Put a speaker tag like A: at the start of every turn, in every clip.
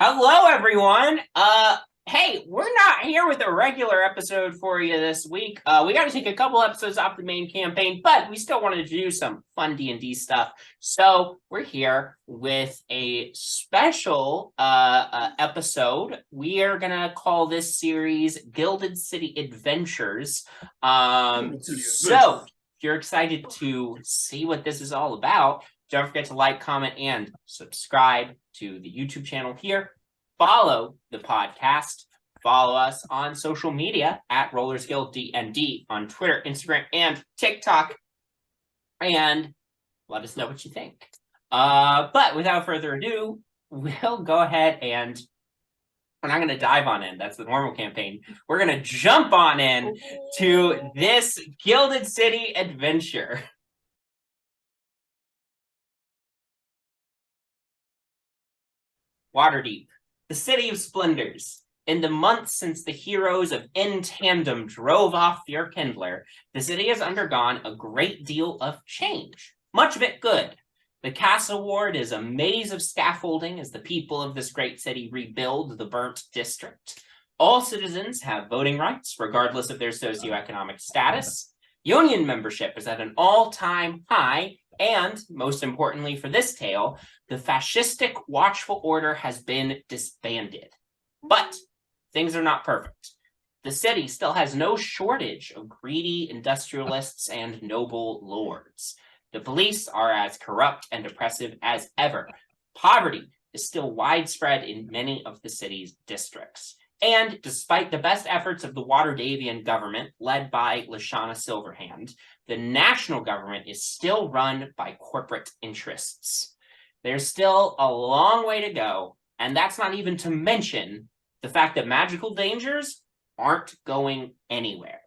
A: Hello, everyone. Hey, we're not here with a regular episode for you this week. We got to take a couple episodes off the main campaign, but we still wanted to do some fun D&D stuff. So we're here with a special episode. We are gonna call this series Gilded City Adventures. So if you're excited to see what this is all about, don't forget to like, comment, and subscribe to the YouTube channel here. Follow the podcast. Follow us on social media at Rollers Guild D&D on Twitter, Instagram, and TikTok. And let us know what you think. But without further ado, we'll go ahead and we're not going to dive on in. That's the normal campaign. We're going to jump on in to this Gilded City adventure. Waterdeep, the city of splendors. In the months since the heroes of In Tandem drove off Fyrkindler, the city has undergone a great deal of change, much of it good. The castle ward is a maze of scaffolding as the people of this great city rebuild the burnt district. All citizens have voting rights, regardless of their socioeconomic status. Union membership is at an all-time high, and, most importantly for this tale, the fascistic Watchful Order has been disbanded. But things are not perfect. The city still has no shortage of greedy industrialists and noble lords. The police are as corrupt and oppressive as ever. Poverty is still widespread in many of the city's districts. And despite the best efforts of the Waterdeepian government, led by Lashana Silverhand, the national government is still run by corporate interests. There's still a long way to go, and that's not even to mention the fact that magical dangers aren't going anywhere.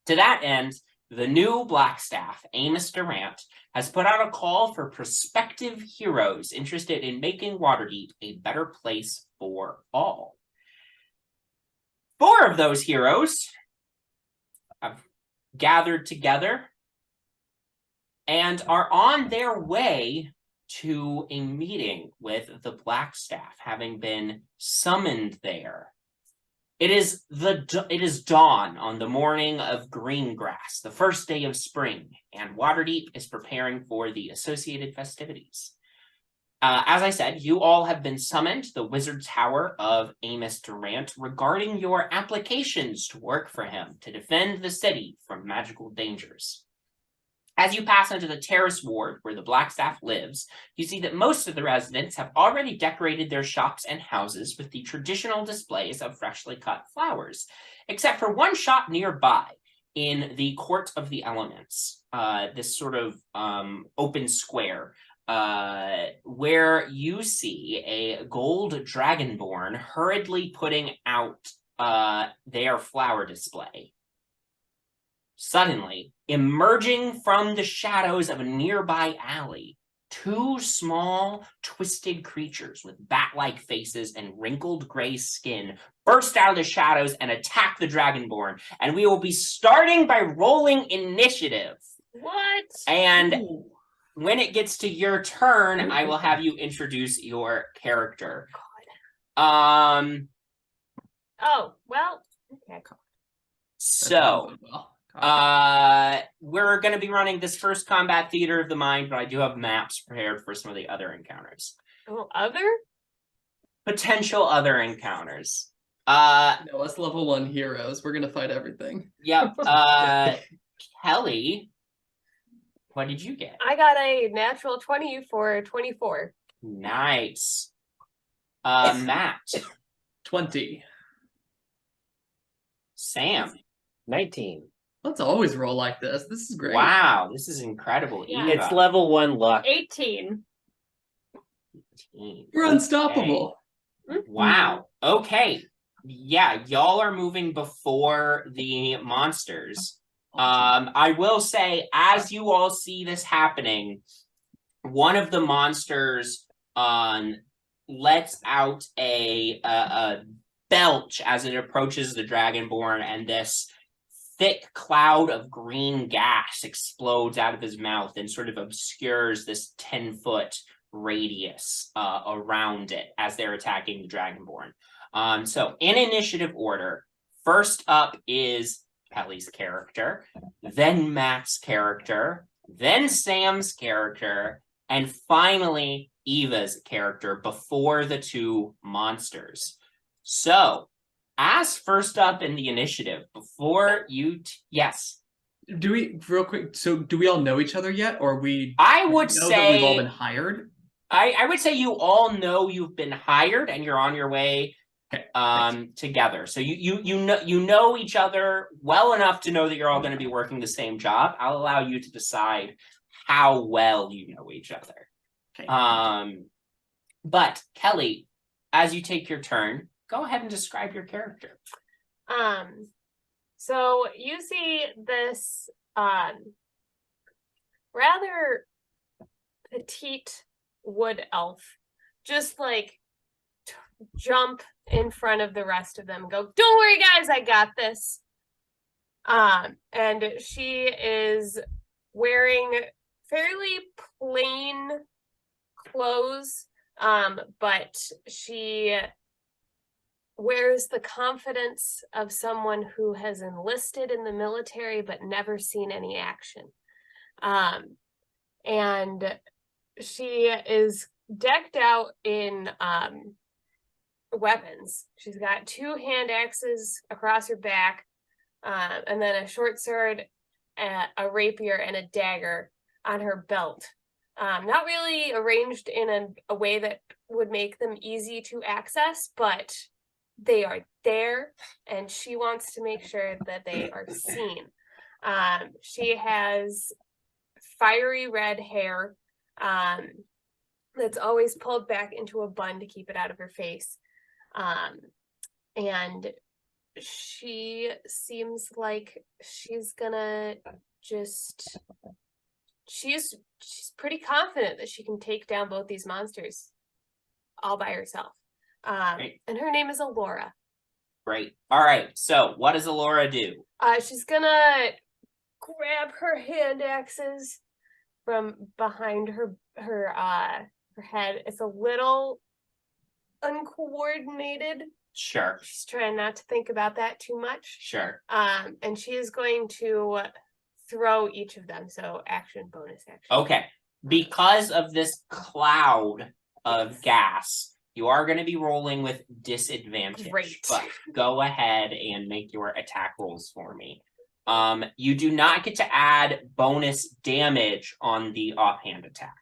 A: To that end, the new Blackstaff, Amos Durant, has put out a call for prospective heroes interested in making Waterdeep a better place for all. 4 of those heroes have gathered together and are on their way to a meeting with the Blackstaff, having been summoned there. It is dawn on the morning of Greengrass, the first day of spring, and Waterdeep is preparing for the associated festivities. As I said, you all have been summoned to the Wizard Tower of Amos Durant regarding your applications to work for him to defend the city from magical dangers. As you pass into the terrace ward where the Blackstaff lives, you see that most of the residents have already decorated their shops and houses with the traditional displays of freshly cut flowers, except for one shop nearby in the Court of the Elements, this sort of open square, where you see a gold dragonborn hurriedly putting out their flower display. Suddenly, emerging from the shadows of a nearby alley, 2 small, twisted creatures with bat-like faces and wrinkled gray skin burst out of the shadows and attack the dragonborn. And we will be starting by rolling initiative.
B: What?
A: And when it gets to your turn, I will have you introduce your character.
B: Oh, well, okay.
A: So, we're going to be running this first combat theater of the mind, but I do have maps prepared for some of the other encounters.
B: Oh, other?
A: Potential other encounters.
C: No, us level 1 heroes. We're going to fight everything.
A: Yep. Kelly, what did you get?
B: I got a natural 20 for 24.
A: Nice. Matt.
C: 20.
A: Sam.
D: 19.
C: Let's always roll like this. This is great.
A: Wow, this is incredible.
B: Yeah.
A: Eva.
D: It's level 1 luck.
B: 18.
C: We're unstoppable.
A: Okay. Wow. Okay. Yeah, y'all are moving before the monsters. I will say, as you all see this happening, one of the monsters lets out a belch as it approaches the Dragonborn, and this thick cloud of green gas explodes out of his mouth and sort of obscures this 10-foot radius around it as they're attacking the Dragonborn. So in initiative order, first up is Kelly's character, then Matt's character, then Sam's character, and finally Eva's character before the two monsters. So, as first up in the initiative, before you... Yes.
C: Do we, real quick, so do we all know each other yet? Or we
A: I would
C: know
A: say...
C: that we've all been hired?
A: I would say you all know you've been hired and you're on your way together. So you know each other well enough to know that you're all going to be working the same job. I'll allow you to decide how well you know each other.
C: Okay.
A: But Kelly, as you take your turn, go ahead and describe your character.
B: So you see this rather petite wood elf just like jump in front of the rest of them and go, "Don't worry guys, I got this." And she is wearing fairly plain clothes, but she wears the confidence of someone who has enlisted in the military but never seen any action. And she is decked out in weapons. She's got 2 hand axes across her back, and then a short sword, a rapier, and a dagger on her belt. Not really arranged in a way that would make them easy to access, but they are there, and she wants to make sure that they are seen. She has fiery red hair that's always pulled back into a bun to keep it out of her face. And she seems like she's gonna just... She's pretty confident that she can take down both these monsters all by herself. And her name is Ahlorah.
A: Great. All right. So what does Ahlorah do?
B: She's gonna grab her hand axes from behind her head. It's a little uncoordinated.
A: Sure.
B: She's trying not to think about that too much.
A: Sure.
B: And she is going to throw each of them. So action, bonus action.
A: Okay. Because of this cloud of gas, you are going to be rolling with disadvantage.
B: Great.
A: But go ahead and make your attack rolls for me. You do not get to add bonus damage on the offhand attack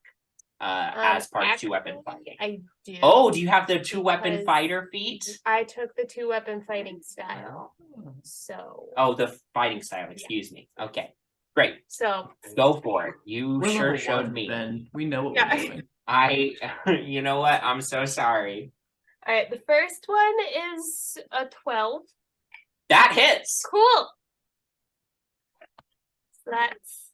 A: as part of 2-weapon fighting.
B: I do.
A: Oh, do you have the 2-weapon
B: Because
A: fighter feat?
B: I took the 2-weapon fighting style. So.
A: Oh, the fighting style, excuse me. Okay, great.
B: So.
A: Go for it. You
C: We're
A: sure
C: level
A: showed
C: 1,
A: me.
C: Ben. We know what
B: Yeah.
C: we're doing.
A: You know what? I'm so sorry.
B: All right, the first one is a 12.
A: That hits.
B: Cool. So that's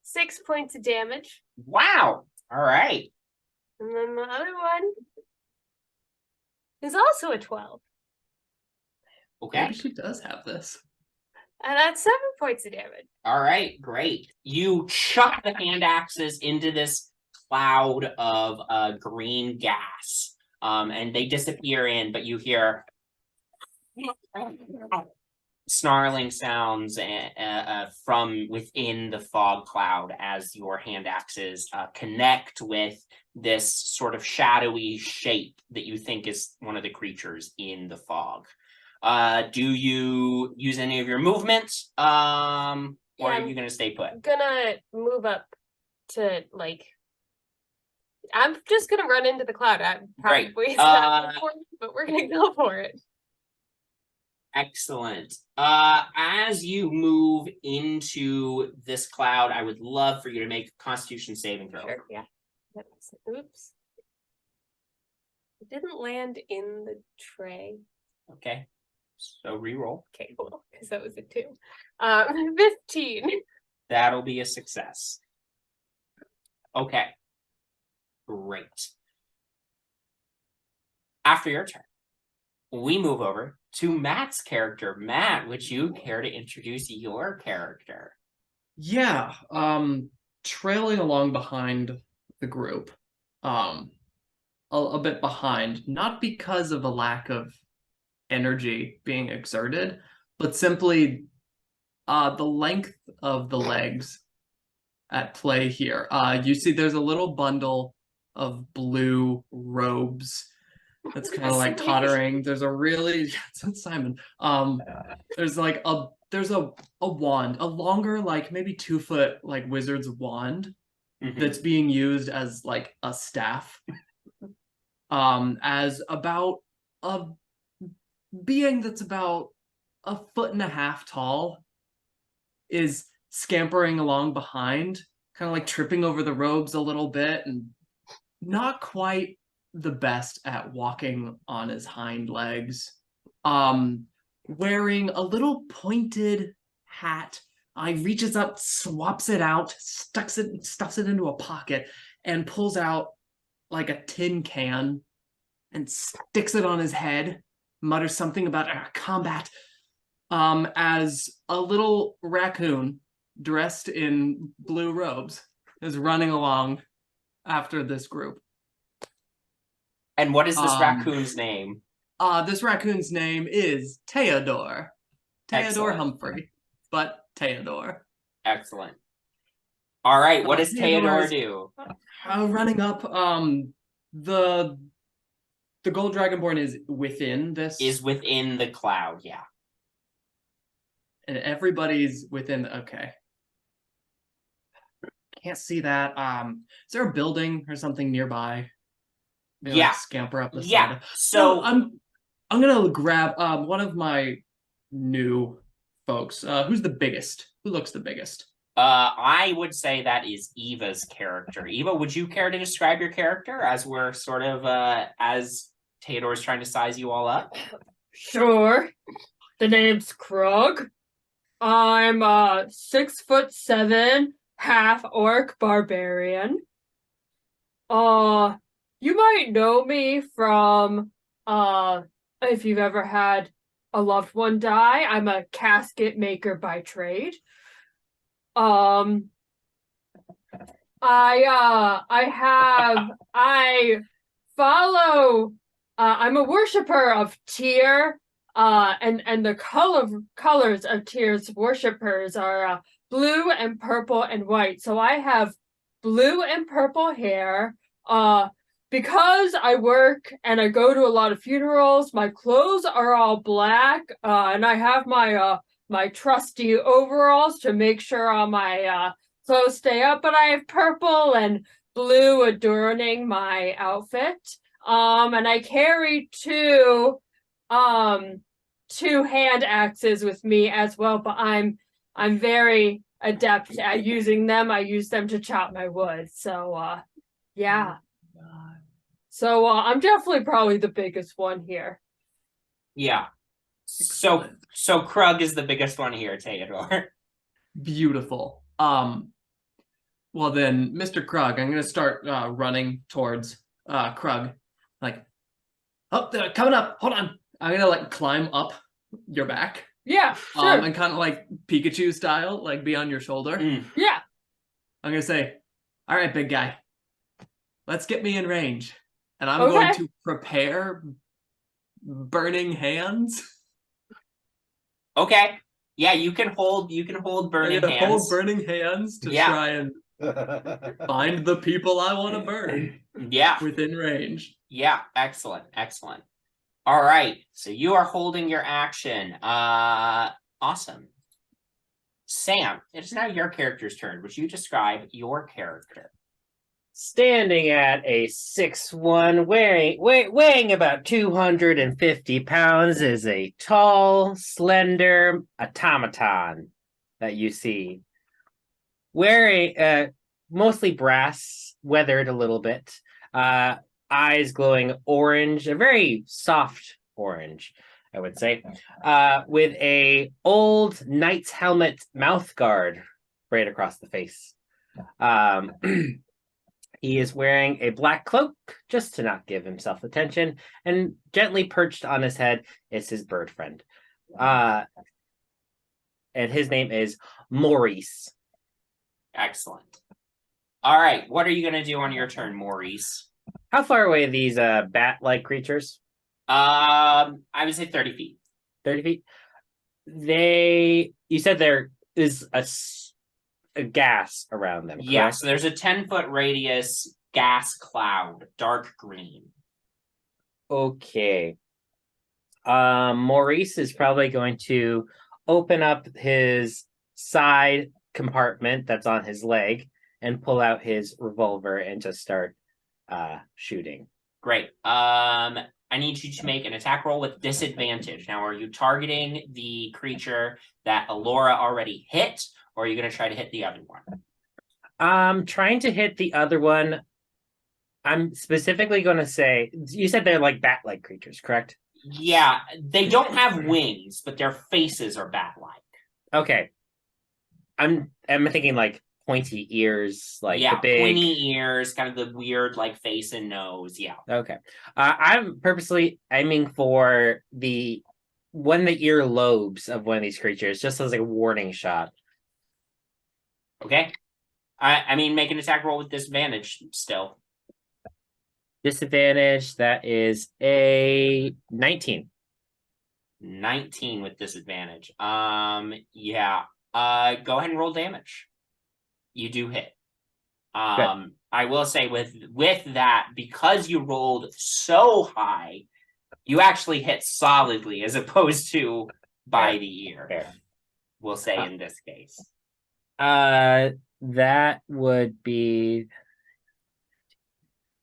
B: 6 points of damage.
A: Wow. All right.
B: And then the other one is also a 12.
A: Okay.
C: Maybe she does have this.
B: And that's 7 points of damage.
A: All right. Great. You chuck the hand axes into this cloud of green gas, and they disappear in, but you hear snarling sounds from within the fog cloud as your hand axes connect with this sort of shadowy shape that you think is one of the creatures in the fog. Do you use any of your movements, or are you going to stay put?
B: I'm gonna move up to, like... I'm just gonna run into the cloud. I'm
A: Great.
B: probably not important, but we're gonna go for it.
A: Excellent. As you move into this cloud, I would love for you to make a Constitution saving throw.
B: Sure, yeah. Oops. It didn't land in the tray.
A: Okay. So re-roll.
B: Okay, cool, because that was a 2. 15.
A: That'll be a success. Okay. Great. After your turn, we move over to Matt's character. Matt, would you care to introduce your character?
C: Yeah. Trailing along behind the group a bit behind, not because of a lack of energy being exerted, but simply the length of the legs at play here. You see there's a little bundle of blue robes that's kind of like tottering. There's a really it's Simon. There's like a wand, a longer, like maybe 2 foot like wizard's wand that's being used as like a staff. As about a being that's about 1.5 feet tall is scampering along behind, kind of like tripping over the robes a little bit and not quite the best at walking on his hind legs. Wearing a little pointed hat. He reaches up, swaps it out, stuffs it into a pocket, and pulls out like a tin can and sticks it on his head, mutters something about combat, as a little raccoon dressed in blue robes is running along after this group.
A: And what is this raccoon's name?
C: This raccoon's name is Teadore. Teadore
A: Excellent.
C: Humphrey, but Teadore.
A: Excellent. All right, what does
C: Teodore
A: Teadore do?
C: Running up, the gold dragonborn is within this.
A: Is within the cloud, yeah.
C: And everybody's within. Okay. Can't see that. Is there a building or something nearby? Maybe,
A: Yeah.
C: like, scamper up the
A: Yeah.
C: side.
A: So
C: I'm gonna grab one of my new folks. Who's the biggest? Who looks the biggest?
A: I would say that is Eva's character. Eva, would you care to describe your character as we're sort of as Teodore's trying to size you all up?
E: Sure. The name's Krug. I'm 6'7", half orc barbarian. You might know me from if you've ever had a loved one die. I'm a casket maker by trade. I'm a worshiper of Tyr, and the colors of Tyr's worshippers are blue and purple and white. So I have blue and purple hair. Because I work and I go to a lot of funerals, my clothes are all black, and I have my trusty overalls to make sure all my clothes stay up, but I have purple and blue adorning my outfit. And I carry two hand axes with me as well, but I'm very adept at using them. I use them to chop my wood. So yeah. So I'm definitely probably the biggest one here.
A: Yeah. So Krug is the biggest one here, Teodore.
C: Beautiful. Well then, Mr. Krug, I'm gonna start running towards Krug. Like, oh, they're coming up. Hold on. I'm gonna like climb up your back.
E: Yeah, sure.
C: And kind of like Pikachu style, like be on your shoulder.
E: Yeah.
C: I'm gonna say, all right, big guy, let's get me in range. And I'm
E: Okay.
C: going to prepare burning hands.
A: Okay. Yeah, you can hold burning hands.
C: Hold burning hands to try and find the people I want to burn.
A: Yeah.
C: Within range.
A: Yeah, excellent. Excellent. All right. So you are holding your action. Awesome. Sam, it is now your character's turn. Would you describe your character?
D: Standing at a 6'1", weighing about 250 pounds, is a tall, slender automaton that you see. Wearing mostly brass, weathered a little bit. Eyes glowing orange, a very soft orange, I would say. With a old knight's helmet mouth guard right across the face. He is wearing a black cloak, just to not give himself attention, and gently perched on his head is his bird friend. And his name is Muris.
A: Excellent. All right. What are you going to do on your turn, Maurice?
D: How far away are these bat-like creatures?
A: I would say 30 feet.
D: 30 feet? You said there is a gas around them,
A: Yeah,
D: correct?
A: so there's a 10-foot radius gas cloud, dark green.
D: Okay. Maurice is probably going to open up his side compartment that's on his leg and pull out his revolver and just start shooting.
A: Great. I need you to make an attack roll with disadvantage. Now, are you targeting the creature that Ahlorah already hit, or are you going to try to hit the other one?
D: Trying to hit the other one. I'm specifically going to say, you said they're like bat-like creatures, correct?
A: Yeah, they don't have wings, but their faces are bat-like.
D: Okay. I'm thinking like pointy ears, like
A: yeah,
D: the big
A: pointy ears, kind of the weird like face and nose. Yeah.
D: Okay. I'm purposely aiming for one of the ear lobes of one of these creatures, just as like a warning shot.
A: Okay. I mean, make an attack roll with disadvantage still.
D: Disadvantage, that is a 19.
A: 19 with disadvantage. Yeah. Go ahead and roll damage. You do hit. I will say with that, because you rolled so high, you actually hit solidly as opposed to by
D: Fair.
A: the ear.
D: Fair.
A: We'll say in this case.
D: That would be...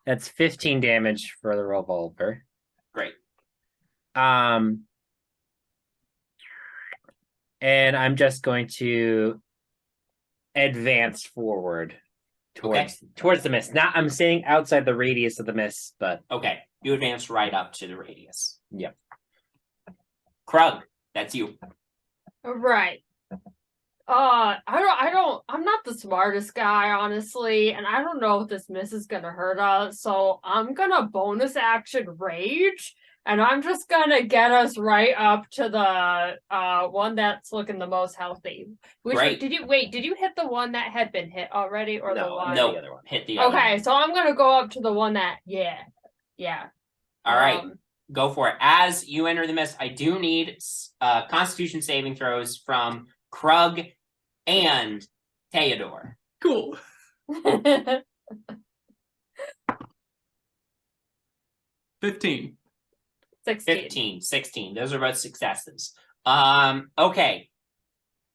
D: That's 15 damage for the revolver.
A: Great.
D: And I'm just going to advance forward towards the mist. Now I'm staying outside the radius of the mist, but
A: Okay. You advance right up to the radius.
D: Yep.
A: Krug, that's you.
E: Right. I'm not the smartest guy, honestly, and I don't know if this miss is gonna hurt us, so I'm gonna bonus action rage, and I'm just gonna get us right up to the one that's looking the most healthy.
A: Great.
E: Did you hit the one that had been hit already, or the one?
A: No.
D: the other one.
A: Hit the other
E: Okay,
A: one.
E: so I'm gonna go up to the one that yeah.
A: All right. Go for it. As you enter the mist, I do need Constitution saving throws from Krug and Teadore.
C: Cool. 15.
E: 16.
A: 16. Those are both successes. Okay.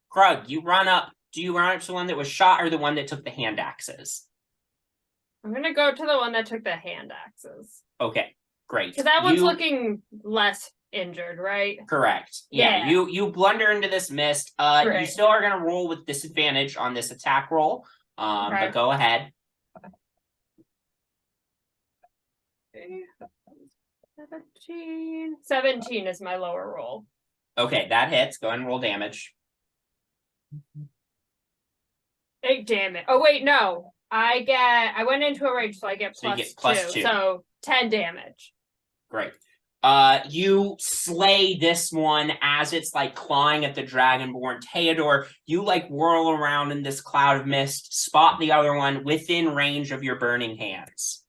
A: Krug, you run up. Do you run up to the one that was shot or the one that took the hand axes?
E: I'm gonna go to the one that took the hand axes.
A: Okay, great.
E: Because that one's looking less injured, right?
A: Correct. Yeah. You blunder into this mist. You
E: Right.
A: still are gonna roll with disadvantage on this attack roll.
E: Okay.
A: But go ahead.
E: 17 is my lower roll.
A: Okay, that hits. Go ahead and roll damage.
E: 8 damage. Oh wait, no. I went into a rage, so I get
A: So you
E: plus
A: get plus
E: 2.
A: two.
E: So 10 damage.
A: Great. You slay this one as it's like clawing at the Dragonborn. Teadore, you like whirl around in this cloud of mist, spot the other one within range of your burning hands.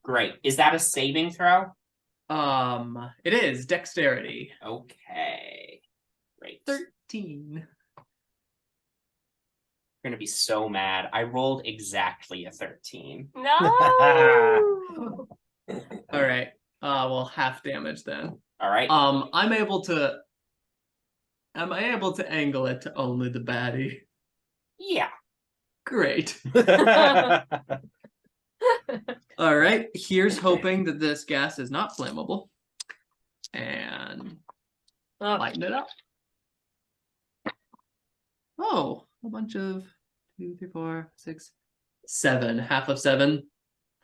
A: Great. Is that a saving throw?
C: It is dexterity.
A: Okay. Great.
C: 13.
A: You're gonna be so mad. I rolled exactly a 13.
E: No.
C: All right. Well, half damage then.
A: All right.
C: Am I able to angle it to only the baddie?
A: Yeah.
C: Great. All right. Here's hoping that this gas is not flammable. And lighten it up. Oh, a bunch of 2, 3, 4, 6, 7. Half of 7.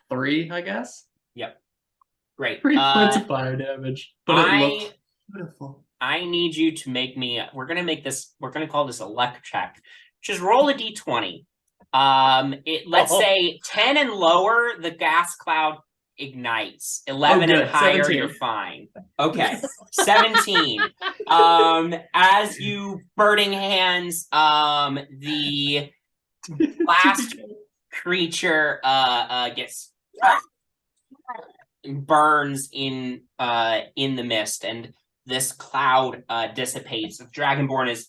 C: 3, I guess.
A: Yep. Great.
C: 3 points of fire damage. But it looks beautiful.
A: I need you to make me. We're gonna call this a luck check. Just roll a d20. Let's say 10 and lower, the gas cloud ignites. 11 and higher,
C: 17.
A: you're fine. Okay. 17. As you burning hands, the last creature gets burns in the mist, and this cloud dissipates. The Dragonborn is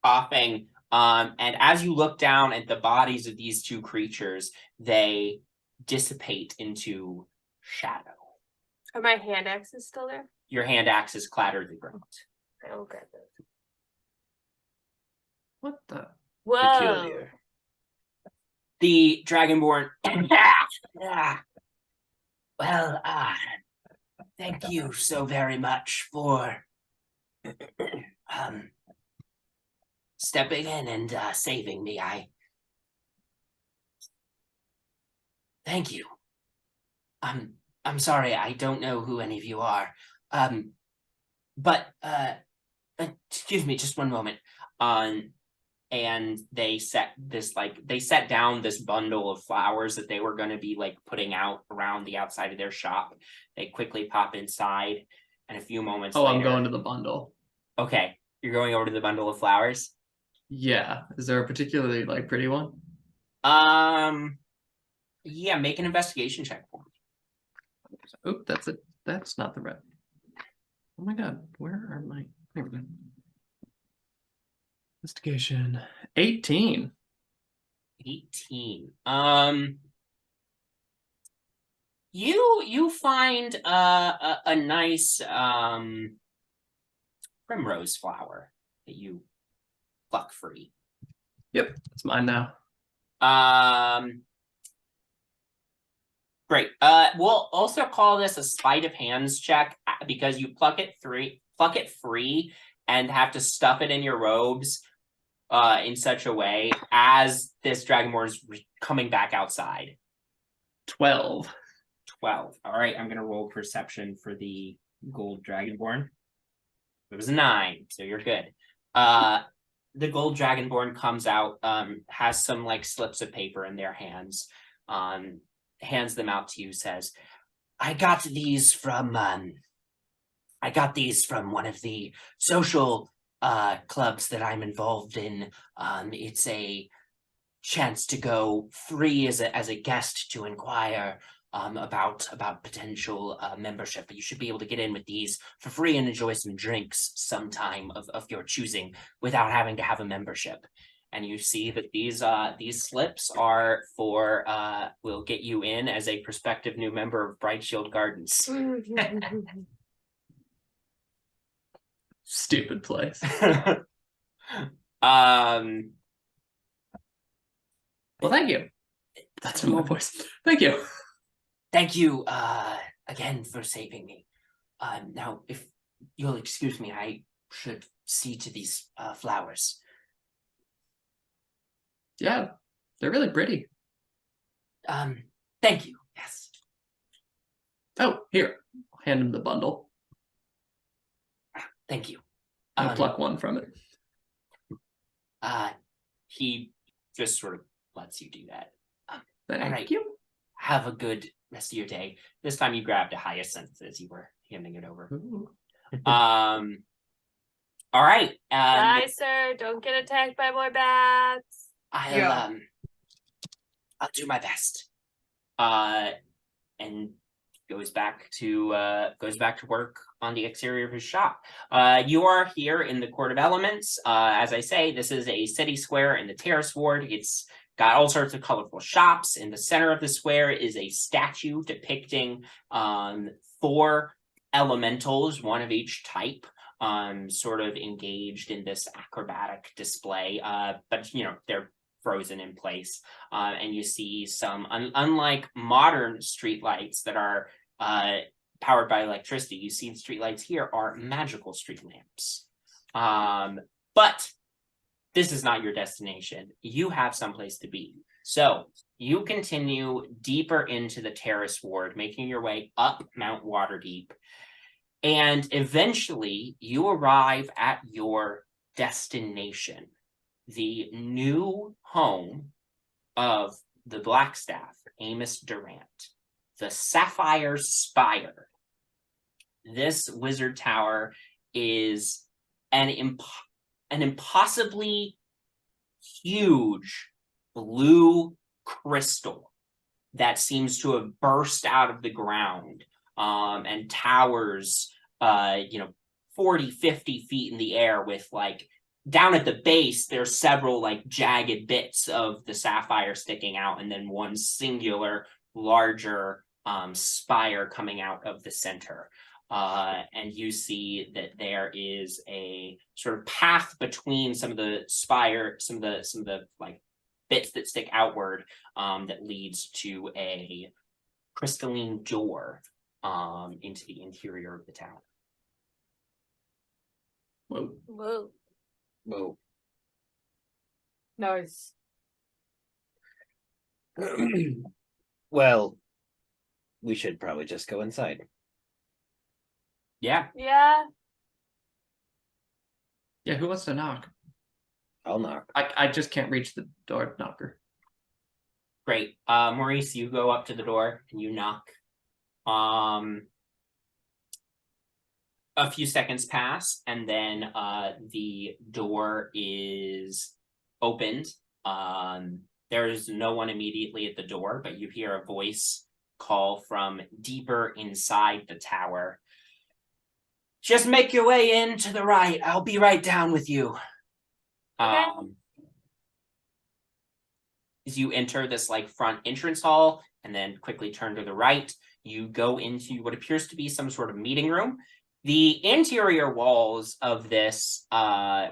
A: coughing, and as you look down at the bodies of these two creatures, they dissipate into shadow.
B: Are my hand axes still there?
A: Your hand axes clatter the ground.
B: I will grab those.
C: What the?
B: Whoa.
D: Peculiar.
A: The Dragonborn. Well, thank you so very much for stepping in and saving me. Thank you. I'm sorry, I don't know who any of you are. But excuse me, just one moment. And they set down this bundle of flowers that they were going to be like putting out around the outside of their shop. They quickly pop inside, and a few moments later.
C: I'm going to the bundle.
A: Okay, you're going over to the bundle of flowers?
C: Yeah. Is there a particularly like pretty one?
A: Yeah, make an investigation check for me.
C: Oop, that's it. That's not the right. Oh my god, where are my? There we go. Investigation 18.
A: 18. You find a nice primrose flower that you pluck free.
C: Yep, it's mine now.
A: Great. We'll also call this a sleight of hands check because you pluck it free and have to stuff it in your robes in such a way as this Dragonborn is coming back outside.
C: 12.
A: 12. All right, I'm gonna roll perception for the gold Dragonborn. It was a 9, so you're good. The gold Dragonborn comes out, has some like slips of paper in their hands, hands them out to you, says, I got these from one of the social clubs that I'm involved in. It's a chance to go free as a guest to inquire about potential membership. But you should be able to get in with these for free and enjoy some drinks sometime of your choosing without having to have a membership. And you see that these slips are for will get you in as a prospective new member of Bright Shield Gardens.
C: Stupid place.
A: Well,
C: thank you. That's my voice. Thank you.
A: Thank you again for saving me. Now, if you'll excuse me, I should see to these flowers.
C: Yeah, they're really pretty.
A: Thank you. Yes.
C: Oh, here. I'll hand him the bundle.
A: Thank you.
C: I'll pluck one from it.
A: He just sort of lets you do that.
C: Thank
A: all right.
C: you.
A: Have a good rest of your day. This time you grabbed a hyacinth as you were handing it over. All right.
B: Bye, sir. Don't get attacked by more bats.
A: I'll do my best. And goes back to work on the exterior of his shop. You are here in the Court of Elements. As I say, this is a city square in the Terrace Ward. It's got all sorts of colorful shops. In the center of the square is a statue depicting 4 elementals, one of each type, sort of engaged in this acrobatic display. But you know, they're frozen in place. And you see some, unlike modern streetlights that are powered by electricity, you see the streetlights here are magical street lamps. But this is not your destination. You have someplace to be. So you continue deeper into the Terrace Ward, making your way up Mount Waterdeep. And eventually you arrive at your destination, the new home of the Blackstaff, Amos Durant, the Sapphire Spire. This wizard tower is an impossibly huge blue crystal that seems to have burst out of the ground and towers 40, 50 feet in the air with like down at the base, there's several like jagged bits of the sapphire sticking out, and then one singular larger spire coming out of the center. And you see that there is a sort of path between some of the spire, some of the like bits that stick outward, that leads to a crystalline door into the interior of the town.
C: Whoa.
B: Whoa.
D: Whoa.
E: Nice.
D: Well, we should probably just go inside.
A: Yeah.
B: Yeah.
C: Yeah, who wants to knock?
D: I'll knock.
C: I just can't reach the door knocker.
A: Great. Maurice, you go up to the door and you knock. A few seconds pass, and then the door is opened. There is no one immediately at the door, but you hear a voice call from deeper inside the tower. Just make your way in to the right. I'll be right down with you.
B: Okay.
A: As you enter this like front entrance hall and then quickly turn to the right, you go into what appears to be some sort of meeting room. The interior walls of this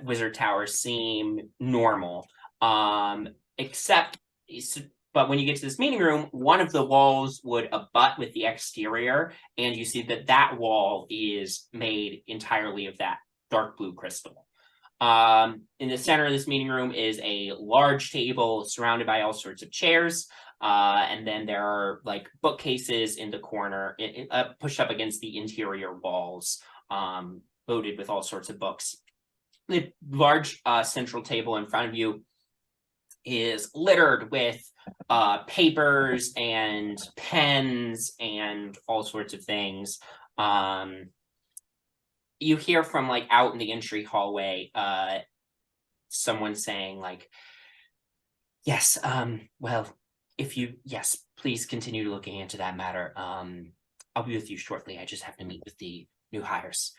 A: wizard tower seem normal, but when you get to this meeting room, one of the walls would abut with the exterior, and you see that that wall is made entirely of that dark blue crystal. In the center of this meeting room is a large table surrounded by all sorts of chairs. And then there are like bookcases in the corner, pushed up against the interior walls, loaded with all sorts of books. The large central table in front of you is littered with papers and pens and all sorts of things. You hear from like out in the entry hallway, someone saying like, yes, well, yes, please continue looking into that matter. I'll be with you shortly. I just have to meet with the new hires.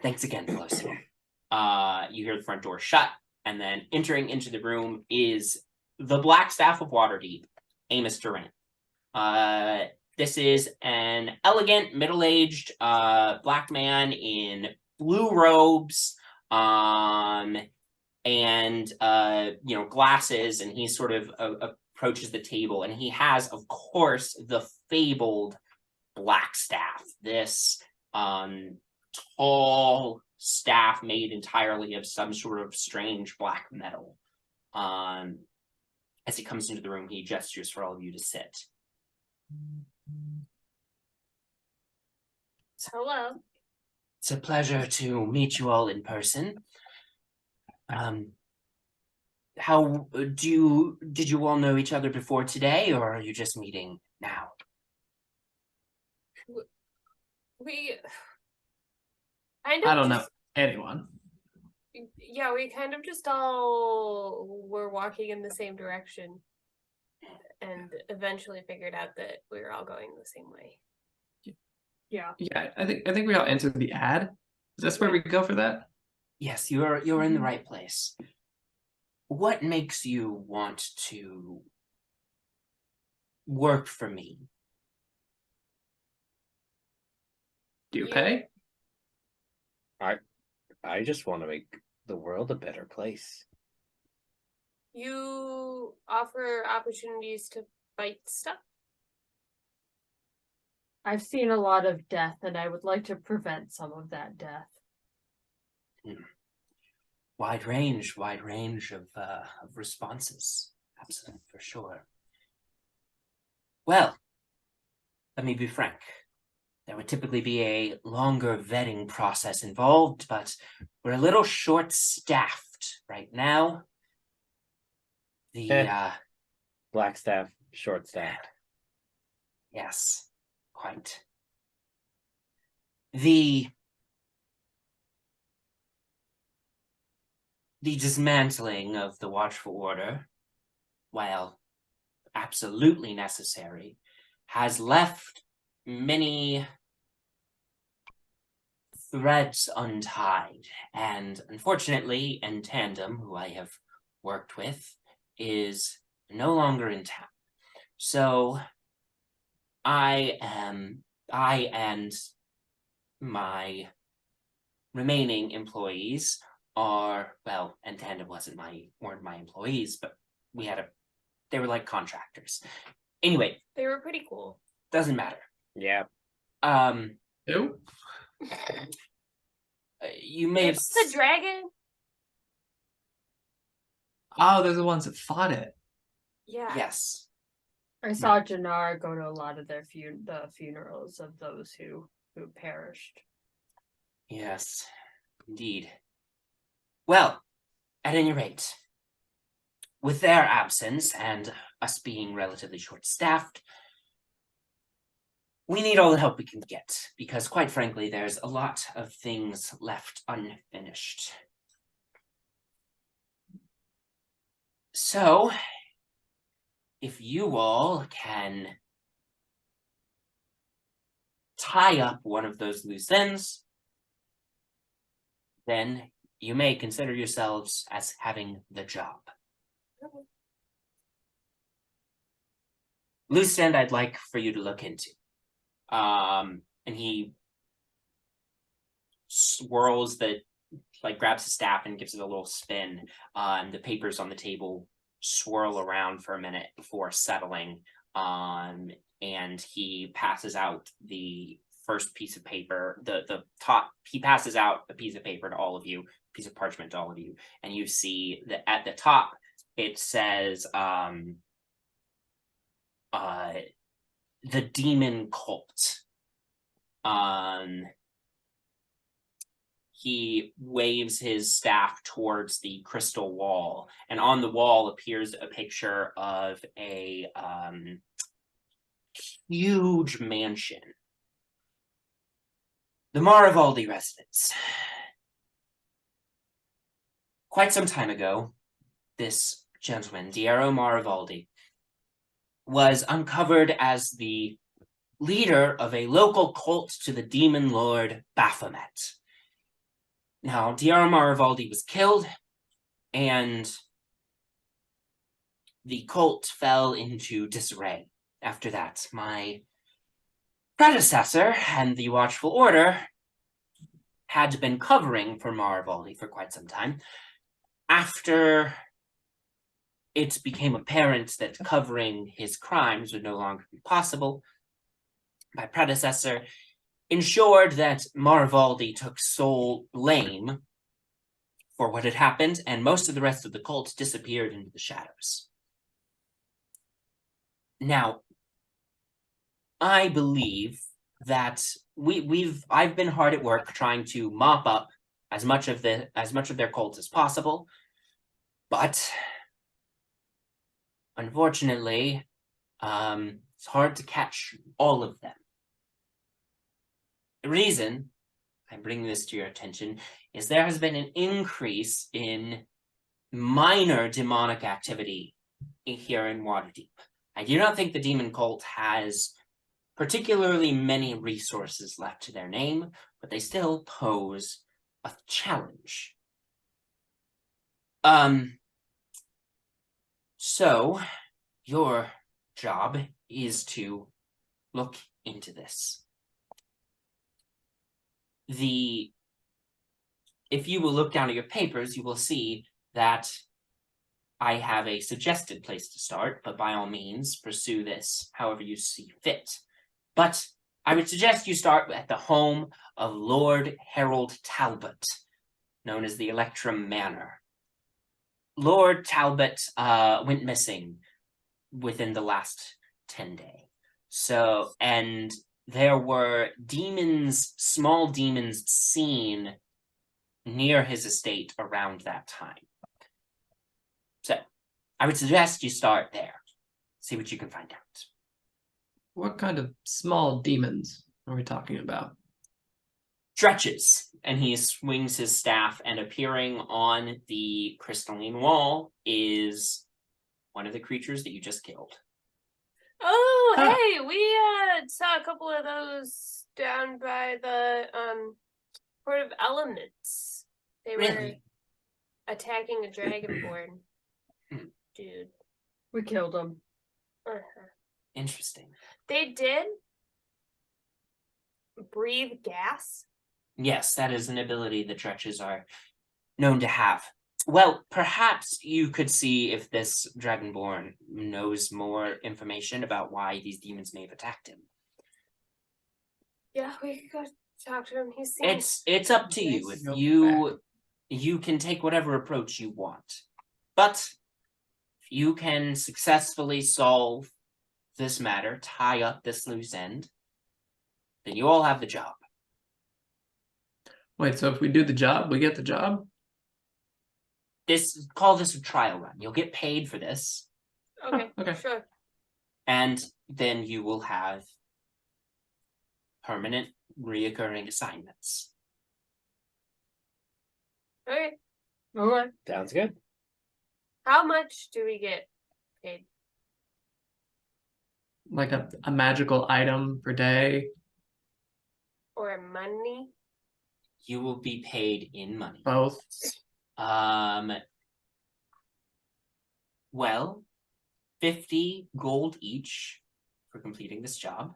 A: Thanks again, fellows. You hear the front door shut, and then entering into the room is the Black Staff of Waterdeep, Amos Durant. This is an elegant, middle-aged black man in blue robes, and glasses, and he sort of approaches the table, and he has, of course, the fabled black staff, this tall staff made entirely of some sort of strange black metal. As he comes into the room, he gestures for all of you to sit.
B: Hello.
A: It's a pleasure to meet you all in person. How did you all know each other before today, or are you just meeting now?
B: We
C: I don't know anyone.
B: Yeah, we kind of just all were walking in the same direction and eventually figured out that we were all going the same way.
E: Yeah.
C: Yeah, I think we all entered the ad. Is this where we go for that?
A: Yes, you're in the right place. What makes you want to work for me?
C: Do you
B: You-
C: pay?
D: I just want to make the world a better place.
B: You offer opportunities to fight stuff?
E: I've seen a lot of death, and I would like to prevent some of that death.
A: Wide range of responses. Absolutely, for sure. Well, let me be frank. There would typically be a longer vetting process involved, but we're a little short-staffed right now.
D: Black staff, short staff.
A: Yes, quite. The the dismantling of the Watchful Order, while absolutely necessary, has left many threads untied. And unfortunately, in Tandem, who I have worked with, is no longer in town. So I and my remaining employees are, well, and Tandem weren't my employees, but they were like contractors. Anyway,
B: They were pretty cool.
A: doesn't matter.
D: Yeah.
C: Who?
A: You may have
B: It's the dragon.
C: Oh, they're the ones that fought it.
B: Yeah.
A: Yes.
E: I saw Jannar go to a lot of their the funerals of those who perished.
A: Yes, indeed. Well, at any rate, with their absence and us being relatively short-staffed, we need all the help we can get, because quite frankly, there's a lot of things left unfinished. So, if you all can tie up one of those loose ends, then you may consider yourselves as having the job. Loose end I'd like for you to look into. And he swirls grabs his staff and gives it a little spin. And the papers on the table swirl around for a minute before settling. And he passes out the first piece of paper, he passes out a piece of paper to all of you, piece of parchment to all of you, and you see that at the top it says the demon cult. He waves his staff towards the crystal wall, and on the wall appears a picture of a huge mansion. The Marivaldi residence. Quite some time ago, this gentleman, Diero Marivaldi, was uncovered as the leader of a local cult to the demon lord Baphomet. Now, Diero Marivaldi was killed, and the cult fell into disarray. After that, my predecessor and the Watchful Order had been covering for Marivaldi for quite some time. After it became apparent that covering his crimes would no longer be possible, my predecessor ensured that Marivaldi took sole blame for what had happened, and most of the rest of the cult disappeared into the shadows. Now, I believe that I've been hard at work trying to mop up as much of their cult as possible, but unfortunately, it's hard to catch all of them. The reason I bring this to your attention is there has been an increase in minor demonic activity here in Waterdeep. I do not think the demon cult has particularly many resources left to their name, but they still pose a challenge. So your job is to look into this. If you will look down at your papers, you will see that I have a suggested place to start, but by all means, pursue this however you see fit. But I would suggest you start at the home of Lord Harold Talbot, known as the Electrum Manor. Lord Talbot went missing within the last 10 days. So, and there were small demons seen near his estate around that time. So, I would suggest you start there. See what you can find out.
C: What kind of small demons are we talking about?
A: Stretches, and he swings his staff, and appearing on the crystalline wall is one of the creatures that you just killed.
B: Oh,
C: Ah.
B: hey, we saw a couple of those down by the Port of Elements. They were
A: Really?
B: attacking a dragonborn
A: Hmm.
B: dude.
E: We killed him.
B: Uh-huh.
A: Interesting.
B: They did breathe gas.
A: Yes, that is an ability that Dretches are known to have. Well, perhaps you could see if this Dragonborn knows more information about why these demons may have attacked him.
B: Yeah, we could go talk to him. He seems
A: It's up to you.
B: nice.
A: If
C: Go
A: you can take whatever approach you want. But if you can successfully solve this matter, tie up this loose end, then you all have the job.
C: Wait, so if we do the job, we get the job?
A: Call this a trial run. You'll get paid for this,
B: Okay,
C: okay.
B: sure.
A: and then you will have permanent reoccurring assignments.
B: Okay.
E: Okay.
D: Sounds good.
B: How much do we get paid?
C: Like a magical item per day?
B: Or money?
A: You will be paid in money.
C: Both?
A: Well, 50 gold each for completing this job.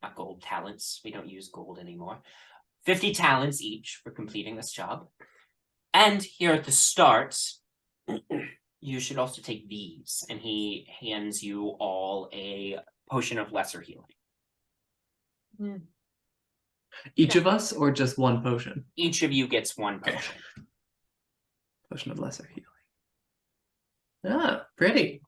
A: Not gold, talents. We don't use gold anymore. 50 talents each for completing this job. And here at the start, you should also take these. And he hands you all a potion of lesser healing.
C: Each of us, or just one potion?
A: Each of you gets one potion.
C: Potion of lesser healing. Ah, pretty.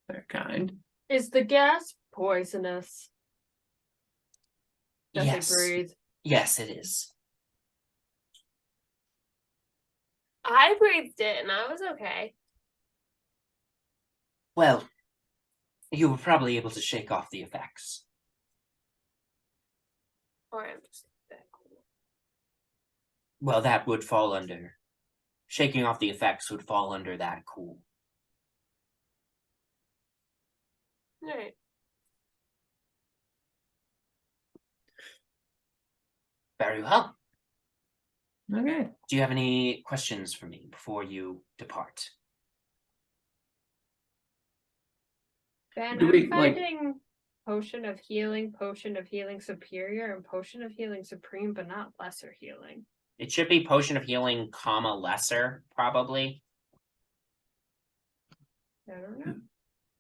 C: Very kind.
E: Is the gas poisonous that
A: Yes.
E: they breathe?
A: Yes, it is.
B: I breathed it and I was okay.
A: Well, you were probably able to shake off the effects.
B: Or I'm just that cool.
A: Well, that would fall under. Shaking off the effects would fall under that cool.
B: Alright.
A: Very well.
C: Okay.
A: Do you have any questions for me before you depart?
E: Ben,
C: Do
E: I'm
C: we, like-
E: finding potion of healing superior, and potion of healing supreme, but not lesser healing.
A: It should be potion of healing, comma, lesser, probably.
E: I don't know.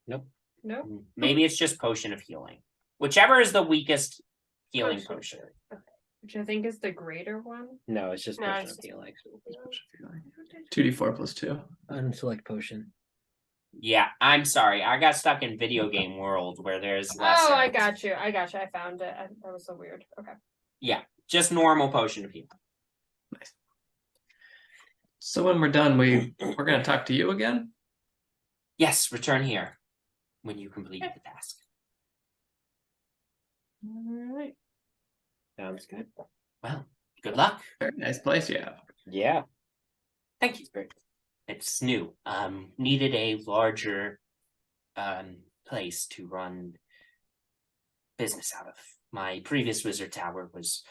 D: Nope.
E: Nope.
A: Maybe it's just potion of healing. Whichever is the weakest healing potion.
B: Okay.
E: Which I think is the greater one.
D: No, it's just
B: No,
D: potion
B: it's
D: of
B: just-
D: healing.
C: 2d4 plus 2.
D: Unselect potion.
A: Yeah, I'm sorry. I got stuck in video game world where there's lesser.
E: Oh, I got you. I found it. That was so weird. Okay.
A: Yeah, just normal potion of healing.
C: So when we're done, we're gonna talk to you again?
A: Yes, return here when you complete the task.
C: Alright.
D: Sounds good.
A: Well, good luck.
C: Very nice place you have.
D: Yeah.
A: Thank you. It's new. Needed a larger place to run business out of. My previous wizard tower was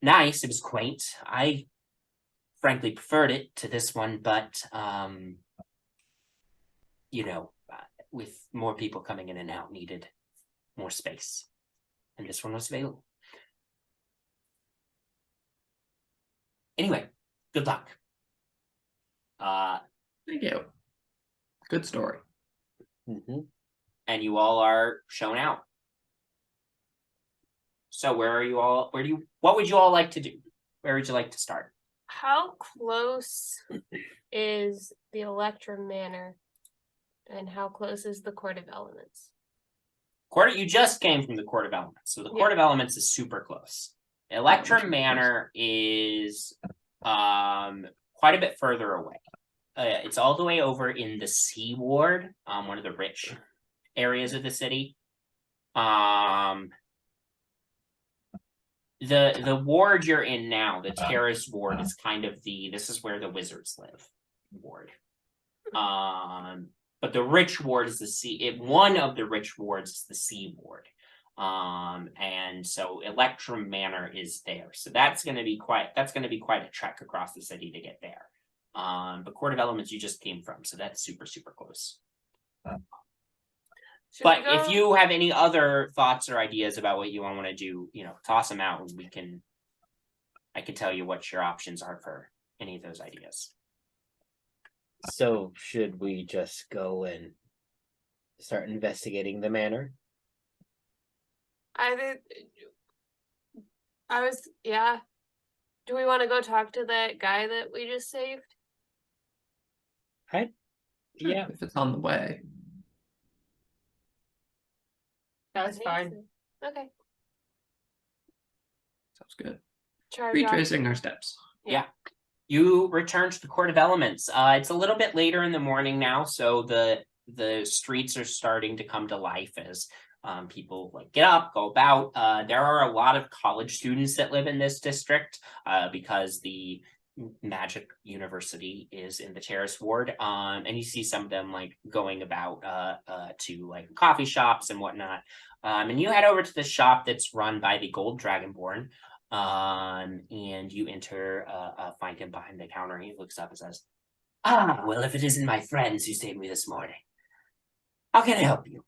A: nice. It was quaint. I frankly preferred it to this one, but with more people coming in and out, needed more space, and this one was available. Anyway, good luck.
C: Thank you. Good story.
A: And you all are shown out. So what would you all like to do? Where would you like to start?
B: How close is the Electra Manor? And how close is the Court of Elements?
A: You just came from the Court of Elements, so the
B: Yeah.
A: Court of Elements is super close. Electra Manor is quite a bit further away. It's all the way over in the Sea Ward, one of the rich areas of the city. The ward you're in now, the terrace ward, is kind of this is where the wizards live ward. But the rich ward is the sea. One of the rich wards is the sea ward. And so Electrum Manor is there. So that's gonna be quite a trek across the city to get there. But Court of Elements you just came from, so that's super, super close.
B: Should
A: But
B: we go?
A: if you have any other thoughts or ideas about what you want to do, toss them out and I can tell you what your options are for any of those ideas.
D: So should we just go and start investigating the manor?
B: Yeah. Do we want to go talk to that guy that we just saved?
D: Yeah.
C: If it's on the way.
E: That's
B: I think
E: fine.
B: so. Okay.
C: Sounds good.
B: Charge off.
C: Retracing our steps.
A: You return to the Court of Elements. It's a little bit later in the morning now, so the streets are starting to come to life as people get up, go about. There are a lot of college students that live in this district because the Magic University is in the terrace ward. And you see some of them going about to coffee shops and whatnot. And you head over to the shop that's run by the Gold Dragonborn. And you enter, find him behind the counter. He looks up and says, well, if it isn't my friends who saved me this morning, how can I help you?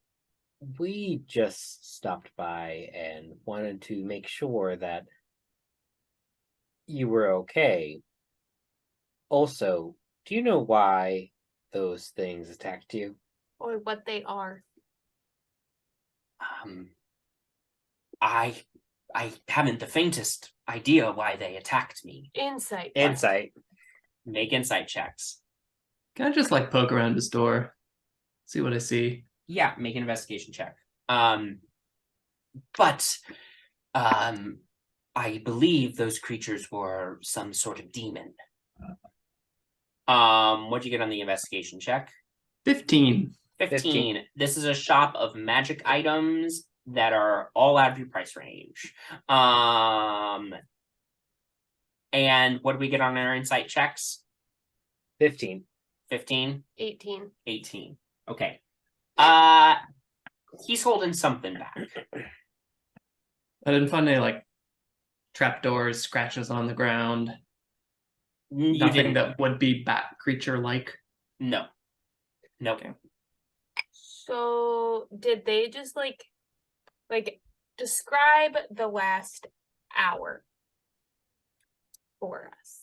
D: We just stopped by and wanted to make sure that you were okay. Also, do you know why those things attacked you?
B: Or what they are.
A: I haven't the faintest idea why they attacked me.
B: Insight.
D: Insight.
A: Make insight checks.
C: Can I just poke around his door? See what I see.
A: Yeah, make an investigation check. But I believe those creatures were some sort of demon. What'd you get on the investigation check?
C: 15.
A: 15. This is a shop of magic items that are all out of your price range. And what do we get on our insight checks?
D: 15.
A: 15?
B: 18.
A: 18. Okay. He's holding something back.
C: I didn't find any trapdoors, scratches on the ground.
A: You
C: Nothing
A: didn't.
C: that would be bat creature like.
A: No. No.
C: Okay.
B: So did they just describe the last hour for us?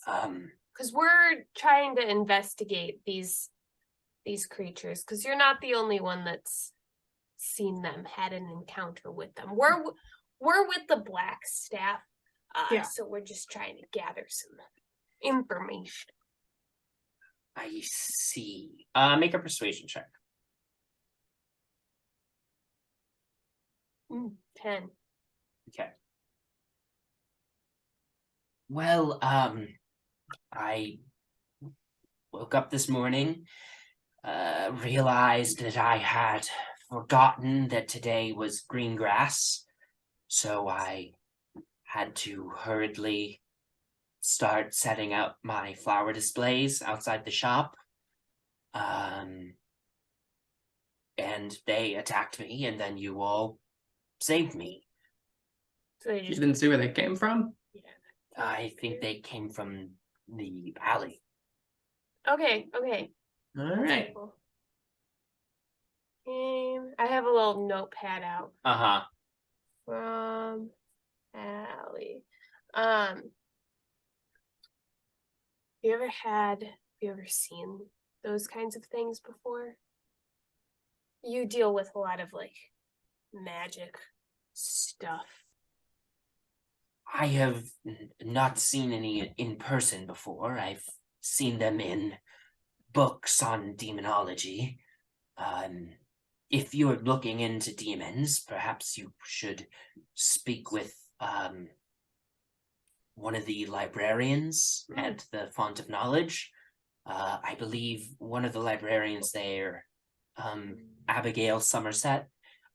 B: Because we're trying to investigate these creatures. Because you're not the only one that's seen them, had an encounter with them. We're with the Black Staff.
E: Yeah.
B: So we're just trying to gather some information.
A: I see. Make a persuasion check.
B: 10.
A: Okay. Well, I woke up this morning, realized that I had forgotten that today was green grass, so I had to hurriedly start setting up my flower displays outside the shop. And they attacked me, and then you all saved me.
B: So they
C: You
B: just
C: didn't see where they came from?
A: I think they came from the alley.
B: Okay.
C: All right.
B: Cool. I have a little notepad out
A: Uh-huh.
B: from Allie. You ever seen those kinds of things before? You deal with a lot of magic stuff.
A: I have not seen any in person before. I've seen them in books on demonology. If you're looking into demons, perhaps you should speak with one of the librarians at the Font of Knowledge. I believe one of the librarians there Abigail Somerset.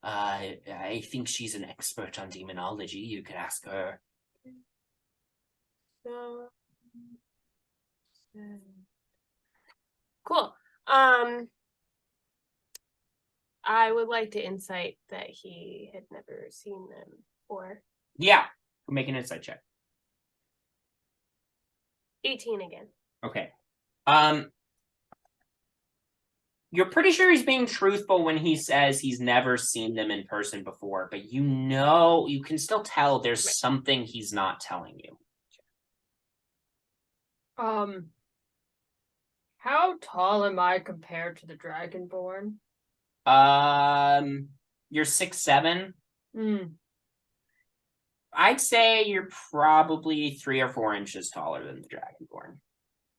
A: I think she's an expert on demonology. You could ask her.
B: Cool. I would like to insight that he had never seen them before.
A: Yeah, make an insight check.
B: 18 again.
A: Okay. You're pretty sure he's being truthful when he says he's never seen them in person before, but you can still tell there's something he's not telling you.
E: How tall am I compared to the Dragonborn?
A: You're 6'7".
E: Hmm.
A: I'd say you're probably 3 or 4 inches taller than the Dragonborn.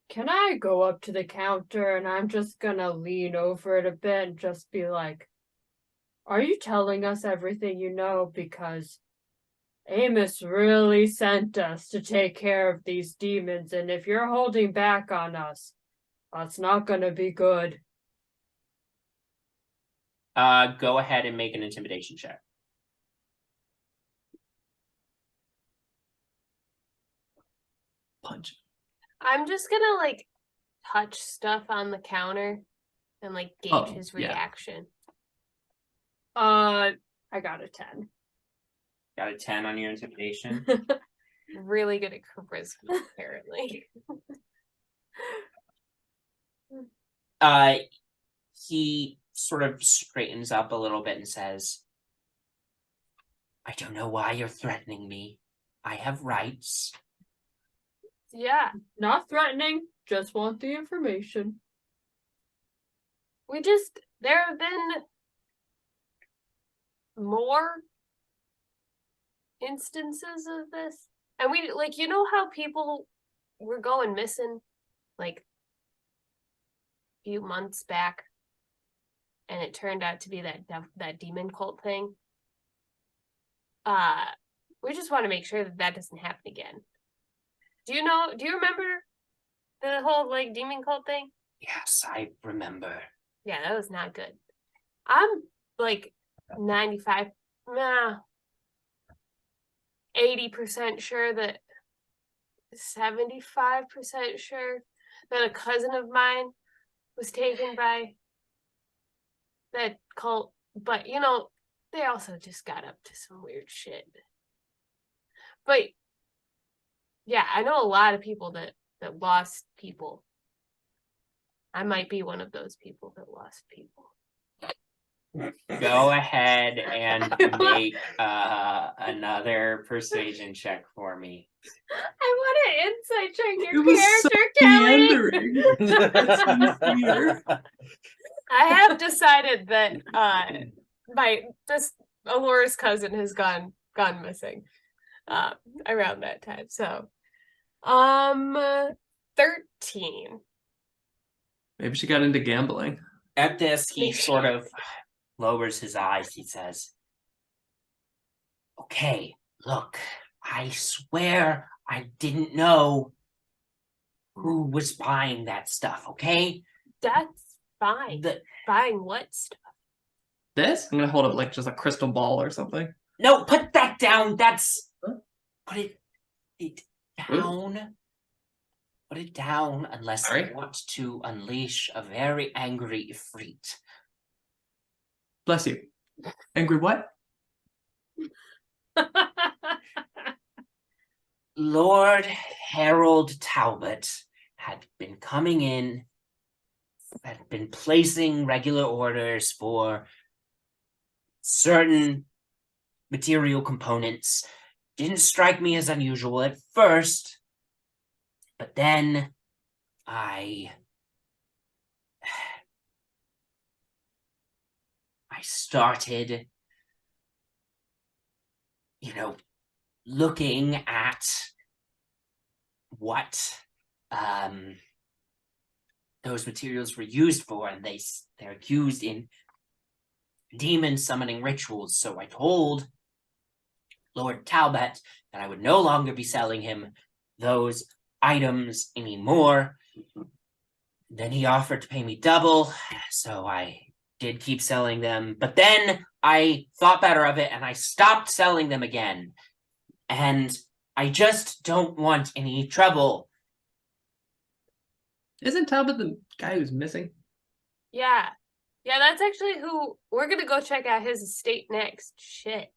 E: Can I go up to the counter and I'm just gonna lean over it a bit and just be like, are you telling us everything you know? Because Amos really sent us to take care of these demons, and if you're holding back on us, that's not gonna be good.
A: Go ahead and make an intimidation check.
C: Punch.
B: I'm just gonna like touch stuff on the counter and like gauge his
C: yeah.
B: reaction.
E: I got a 10.
A: Got a 10 on your intimidation.
B: Really good at charisma, apparently.
A: He sort of straightens up a little bit and says, I don't know why you're threatening me. I have rights.
B: Yeah.
E: Not threatening, just want the information.
B: There have been more instances of this. And we, like, you know how people were going missing, like, a few months back? And it turned out to be that demon cult thing. We just want to make sure that doesn't happen again. Do you remember the whole, like, demon cult thing?
A: Yes, I remember.
B: Yeah, that was not good. I'm, like, 95, 80% sure that 75% sure that a cousin of mine was taken by that cult, but they also just got up to some weird shit. But yeah, I know a lot of people that lost people. I might be one of those people that lost people.
A: Go ahead and make another persuasion check for me.
E: I want to insight check your character, Kelly.
B: I have decided that this Ahlorah's cousin has gone missing around that time. So 13.
C: Maybe she got into gambling.
A: At this, he sort of lowers his eyes. He says, okay, look, I swear I didn't know who was buying that stuff, okay?
B: That's fine. Buying what stuff?
C: This? I'm gonna hold up like just a crystal ball or something.
A: No, put that down. Put it down.
C: Ooh.
A: Put it down unless
C: Sorry?
A: I want to unleash a very angry Ifrit.
C: Bless you. Angry what?
A: Lord Harold Talbot had been coming in, had been placing regular orders for certain material components. Didn't strike me as unusual at first, but then I started, looking at what those materials were used for, and they're used in demon summoning rituals. So I told Lord Talbot that I would no longer be selling him those items anymore. Then he offered to pay me double, so I did keep selling them, but then I thought better of it and I stopped selling them again. And I just don't want any trouble.
C: Isn't Talbot the guy who's missing?
B: Yeah. Yeah, that's actually who we're gonna go check out his estate next. Shit.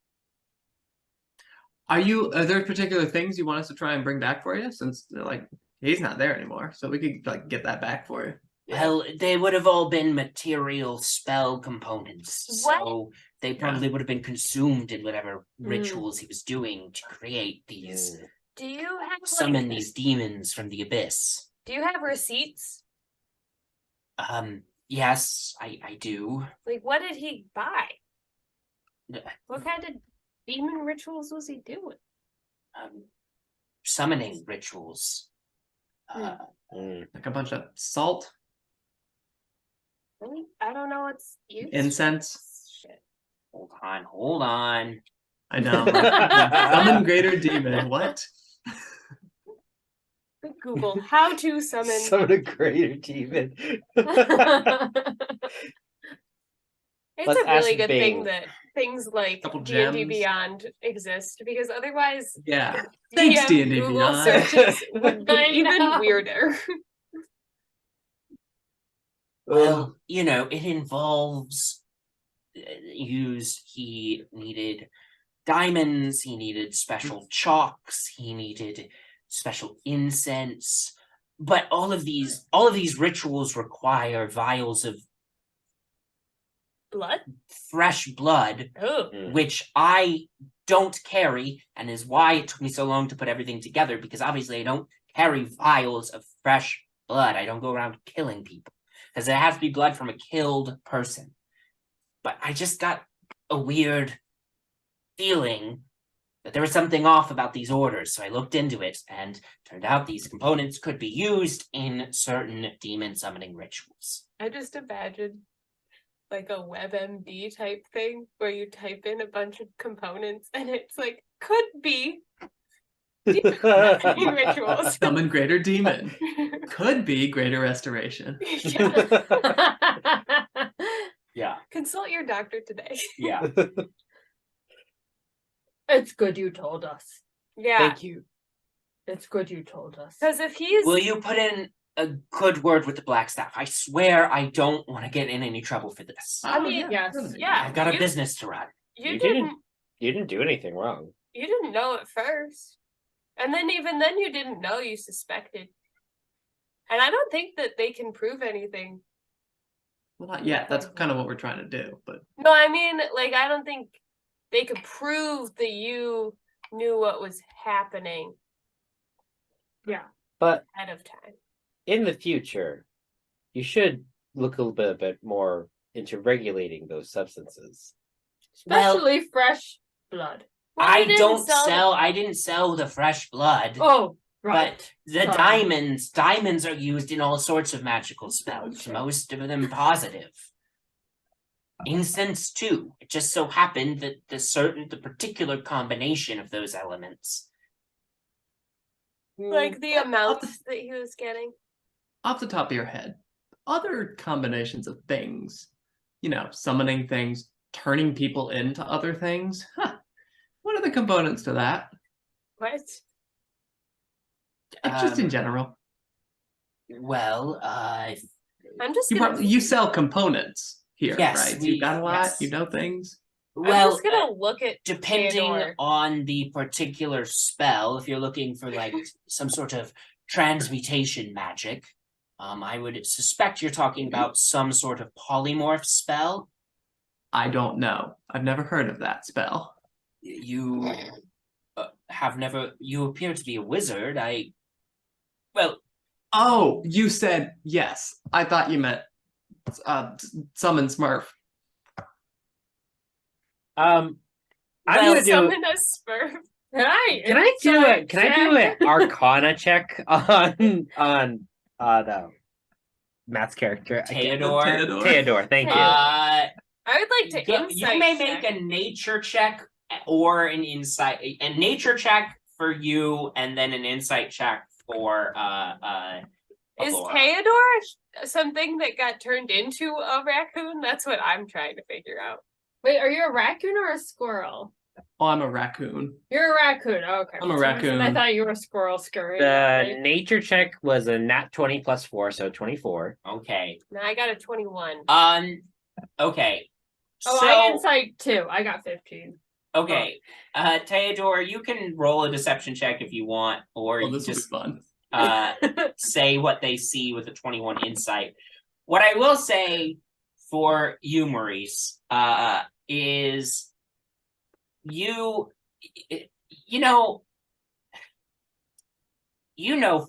C: Are there particular things you want us to try and bring back for you? Since like he's not there anymore, so we could like get that back for you.
A: Well, they would have all been material spell components,
B: What?
A: so they probably would have been consumed in whatever rituals he was doing to create these,
B: Do you have
A: summon these demons from the abyss.
B: Do you have receipts?
A: Yes, I do.
B: Like, what did he buy?
A: Uh,
B: What kind of demon rituals was he doing?
A: Summoning rituals.
C: Like a bunch of salt,
B: Really? I don't know what's used.
C: incense.
B: Shit.
A: Hold on.
C: I know. Summon greater demon. What?
B: Google how to summon.
D: Summon a greater demon.
B: It's
D: Let's
B: a really
D: ask
B: good
D: Bing.
B: thing that things like
C: Couple
B: D&D
C: gems.
B: Beyond exist, because otherwise
C: Yeah. Thanks,
B: DM
C: D&D
B: Google
C: Beyond.
B: searches would be
E: I
B: even
E: know.
B: weirder.
A: Well, it involves he needed diamonds, he needed special chalks, he needed special incense, but all of these rituals require vials of
B: Blood?
A: fresh blood,
B: Oh.
A: which I don't carry, and is why it took me so long to put everything together, because obviously I don't carry vials of fresh blood. I don't go around killing people, because it has to be blood from a killed person. But I just got a weird feeling that there was something off about these orders, so I looked into it, and turned out these components could be used in certain demon summoning rituals.
B: I just imagined like a WebMD type thing where you type in a bunch of components and it's like, could be demon rituals.
C: Summon greater demon. Could be greater restoration.
B: Yeah.
A: Yeah,
B: Consult your doctor today.
A: yeah.
E: It's good you told us.
B: Yeah.
D: Thank you.
E: It's good you told us.
B: Because if he's
A: Will you put in a good word with the black staff? I swear I don't want to get in any trouble for this.
B: I mean,
E: yes.
B: yeah.
A: I've got a
B: you-
A: business to run.
B: you
D: You
B: didn't
D: You didn't do anything wrong.
B: you didn't know at first. And then even then you didn't know, you suspected. And I don't think that they can prove anything.
C: Well, not yet. That's kind of what we're trying to do. But
B: No, I mean, like, I don't think they could prove that you knew what was happening
E: Yeah.
D: But
B: ahead of time.
D: in the future, you should look a little bit more into regulating those substances.
A: Well-
E: Especially fresh blood.
B: Well, you
A: I
B: didn't
A: don't
B: sell the-
A: sell. I didn't sell the fresh blood.
E: Oh, right.
A: But the
E: Sorry.
A: diamonds are used in all sorts of magical spells, most of them positive. Incense too. It just so happened that the particular combination of those elements.
B: like the
C: Off
B: amount
C: the-
B: that he was getting.
C: off the top of your head, other combinations of things, summoning things, turning people into other things. What are the components to that?
B: What?
C: Just in general.
A: Well,
B: I'm just
C: You
B: gonna
C: you sell components here,
A: Yes,
C: right? You got a lot.
A: yes.
C: You know things.
B: I'm
A: well,
B: just gonna look at
A: depending
B: Teadore.
A: on the particular spell, if you're looking for like some sort of transmutation magic, I would suspect you're talking about some sort of polymorph spell.
C: I don't know. I've never heard of that spell.
A: You you appear to be a wizard.
C: Oh, you said yes. I thought you meant summon Smurf.
D: I'm
A: Well,
D: gonna do.
B: Summon a Smurf.
D: Can I do it? Can I do an Arcana check on the Matt's character?
A: Teadore.
D: Teadore, thank you.
B: I would like to insight
A: You may
B: check.
A: make a nature check or an insight. A nature check for you, and then an insight check for
B: Is
A: Ahlorah.
B: Teadore something that got turned into a raccoon? That's what I'm trying to figure out.
E: Wait, are you a raccoon or a squirrel?
C: Oh, I'm a raccoon.
E: You're a raccoon. Okay.
C: I'm a
E: For some reason, I
C: raccoon.
E: thought you were a squirrel scurrying.
D: The nature check was a nat 20 plus 4, so 24.
A: Okay.
B: Now I got a 21.
A: Okay.
E: Oh,
A: So,
E: I insight too. I got 15.
A: okay. Teodor, you can roll a deception check if you want, or
C: Oh,
A: you
C: this will be
A: just
C: fun.
A: say what they see with a 21 insight. What I will say for you, Muris, is you know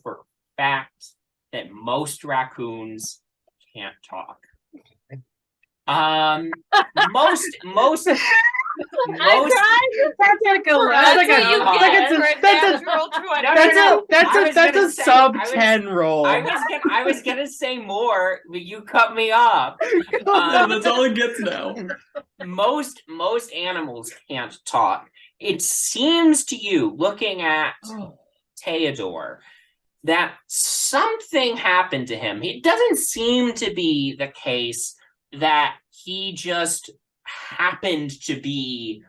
A: for a fact that most raccoons can't talk. Most
E: I tried.
D: That's like a,
B: That's
D: that's like
B: what
D: a,
B: you
A: that's
B: get
A: like
B: for a natural 20.
D: that's a sub 10 roll.
A: I was gonna say more, but you cut me off.
C: Yeah, that's all it gets now.
A: Most animals can't talk. It seems to you, looking at Teodor, that something happened to him. It doesn't seem to be the case that he just happened to be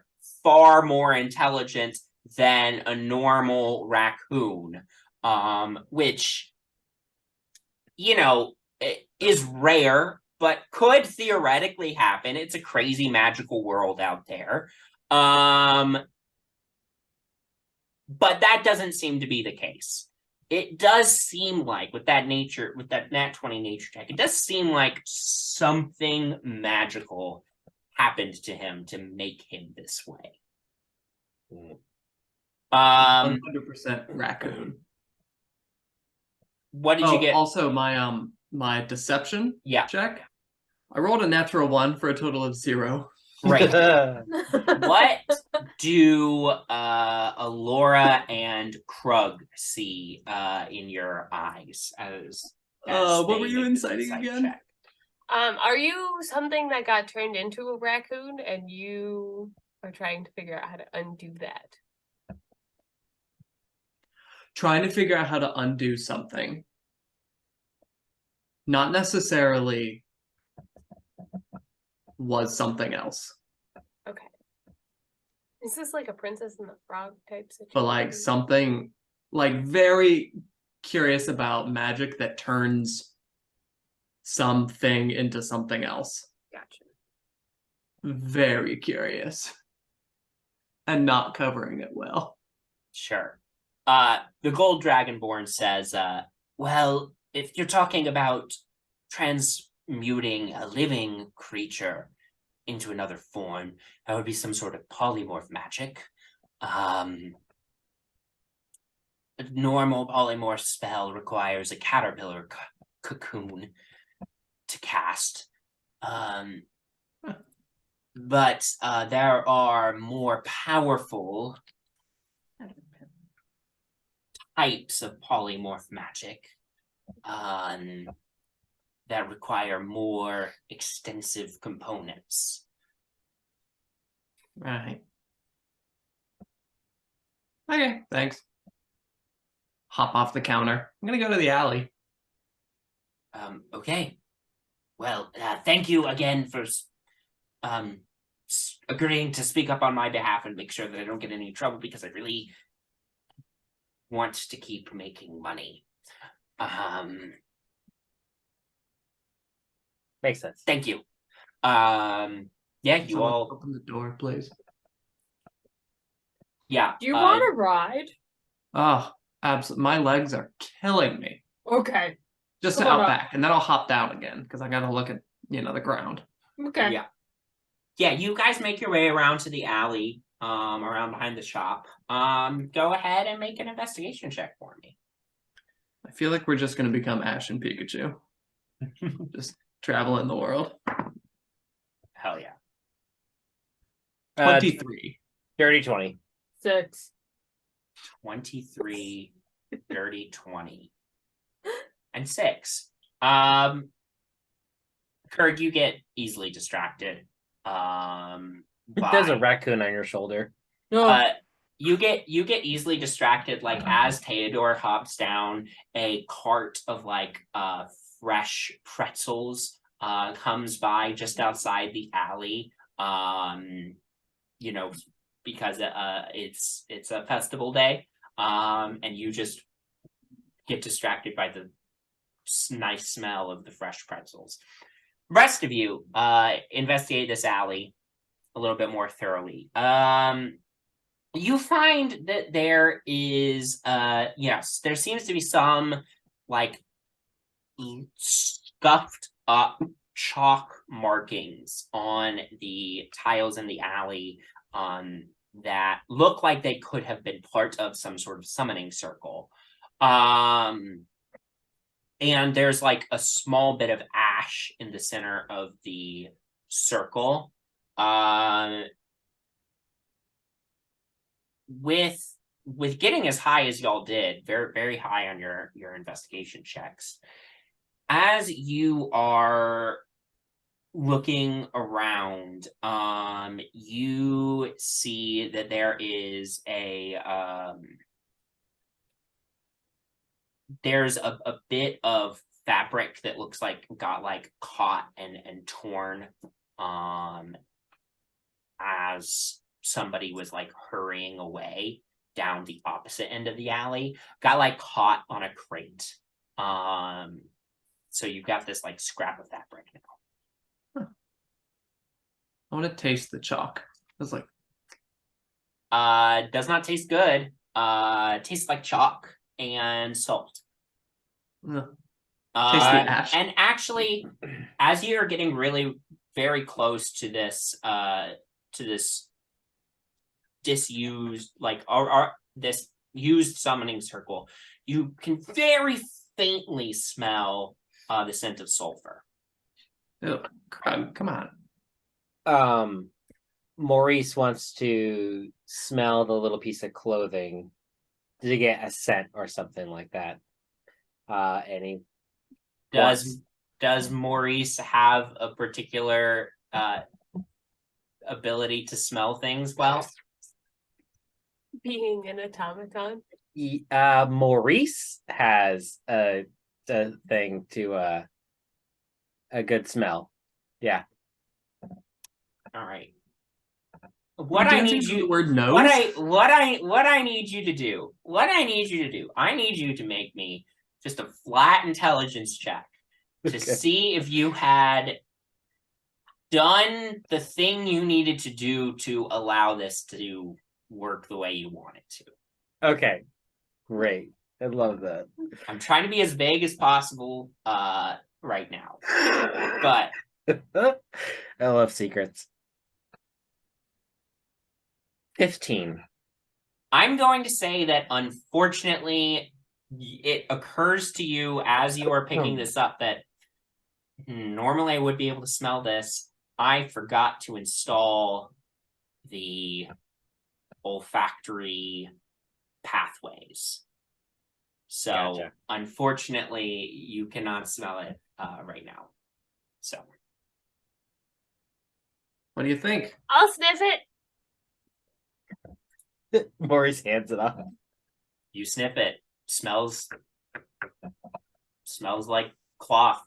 A: far more intelligent than a normal raccoon, which, is rare, but could theoretically happen. It's a crazy magical world out there. But that doesn't seem to be the case. It does seem like with that nat 20 nature check, it does seem like something magical happened to him to make him this way.
C: 100% raccoon.
A: What did you get?
C: Also, my deception check. I rolled a natural 1 for a total of 0.
A: Right. What do Ahlorah and Krug see in your eyes as
C: What
A: they
C: were you
A: make this
C: inciting
A: insight
C: again?
A: check?
B: Are you something that got turned into a raccoon and you are trying to figure out how to undo that?
C: Trying to figure out how to undo something. Not necessarily was something else,
B: Okay. Is this like a Princess and the Frog type situation?
C: but like something like very curious about magic that turns something into something else.
B: Gotcha.
C: Very curious. And not covering it well.
A: Sure. The Gold Dragonborn says, well, if you're talking about transmuting a living creature into another form, that would be some sort of polymorph magic. A normal polymorph spell requires a caterpillar cocoon to cast. But there are more powerful types of polymorph magic that require more extensive components.
C: Right. Okay, thanks. Hop off the counter. I'm gonna go to the alley.
A: Okay. Well, thank you again for agreeing to speak up on my behalf and make sure that I don't get any trouble, because I really want to keep making money.
D: Makes sense.
A: Thank you. Yeah, you
C: Someone
A: all.
C: open the door, please.
A: Yeah.
E: Do you want to ride?
C: Oh, absolutely. My legs are killing me.
E: Okay.
C: Just
E: Come
C: to
E: on
C: out
E: up.
C: back, and then I'll hop down again because I gotta look at the ground.
E: Okay.
A: Yeah. Yeah, you guys make your way around to the alley, around behind the shop. Go ahead and make an investigation check for me.
C: I feel like we're just gonna become Ash and Pikachu. Just traveling the world.
A: Hell yeah.
C: 23.
D: Dirty 20.
E: 6.
A: 23, dirty 20, and 6. Kurg, you get easily distracted.
D: There's a
A: By,
D: raccoon on your shoulder.
E: No.
A: You get easily distracted, like as Teadore hops down, a cart of like fresh pretzels comes by just outside the alley. Because it's a festival day. And you just get distracted by the nice smell of the fresh pretzels. Rest of you investigate this alley a little bit more thoroughly. You find that there is, there seems to be some like scuffed up chalk markings on the tiles in the alley that look like they could have been part of some sort of summoning circle. And there's like a small bit of ash in the center of the circle. With getting as high as y'all did, very, very high on your investigation checks, as you are looking around, you see that there is there's a bit of fabric that looks like got like caught and torn as somebody was like hurrying away down the opposite end of the alley, got like caught on a crate. So you've got this like scrap of fabric now.
C: I want to taste the chalk. I was like,
A: does not taste good. Tastes like chalk and salt.
C: taste the ash.
A: And actually, as you're getting really very close to this disused, like this used summoning circle, you can very faintly smell the scent of sulfur.
C: Oh, Krug, come on.
D: Maurice wants to smell the little piece of clothing to get a scent or something like that. And he
A: Does Maurice have a particular ability to smell things well?
B: Being an automaton.
D: Maurice has a thing to a good smell. Yeah.
A: All right. What I need you
C: the word nose?
A: what I need you to do. I need you to make me just a flat intelligence check to see if you had done the thing you needed to do to allow this to work the way you want it to.
D: Okay. Great. I love that.
A: I'm trying to be as vague as possible right now. But
D: I love secrets. 15.
A: I'm going to say that unfortunately it occurs to you as you are picking this up that normally I would be able to smell this. I forgot to install the olfactory pathways. So
D: Gotcha.
A: Unfortunately, you cannot smell it right now. So
C: What do you think?
B: I'll sniff it.
D: Maurice hands it off.
A: you sniff it. Smells like cloth.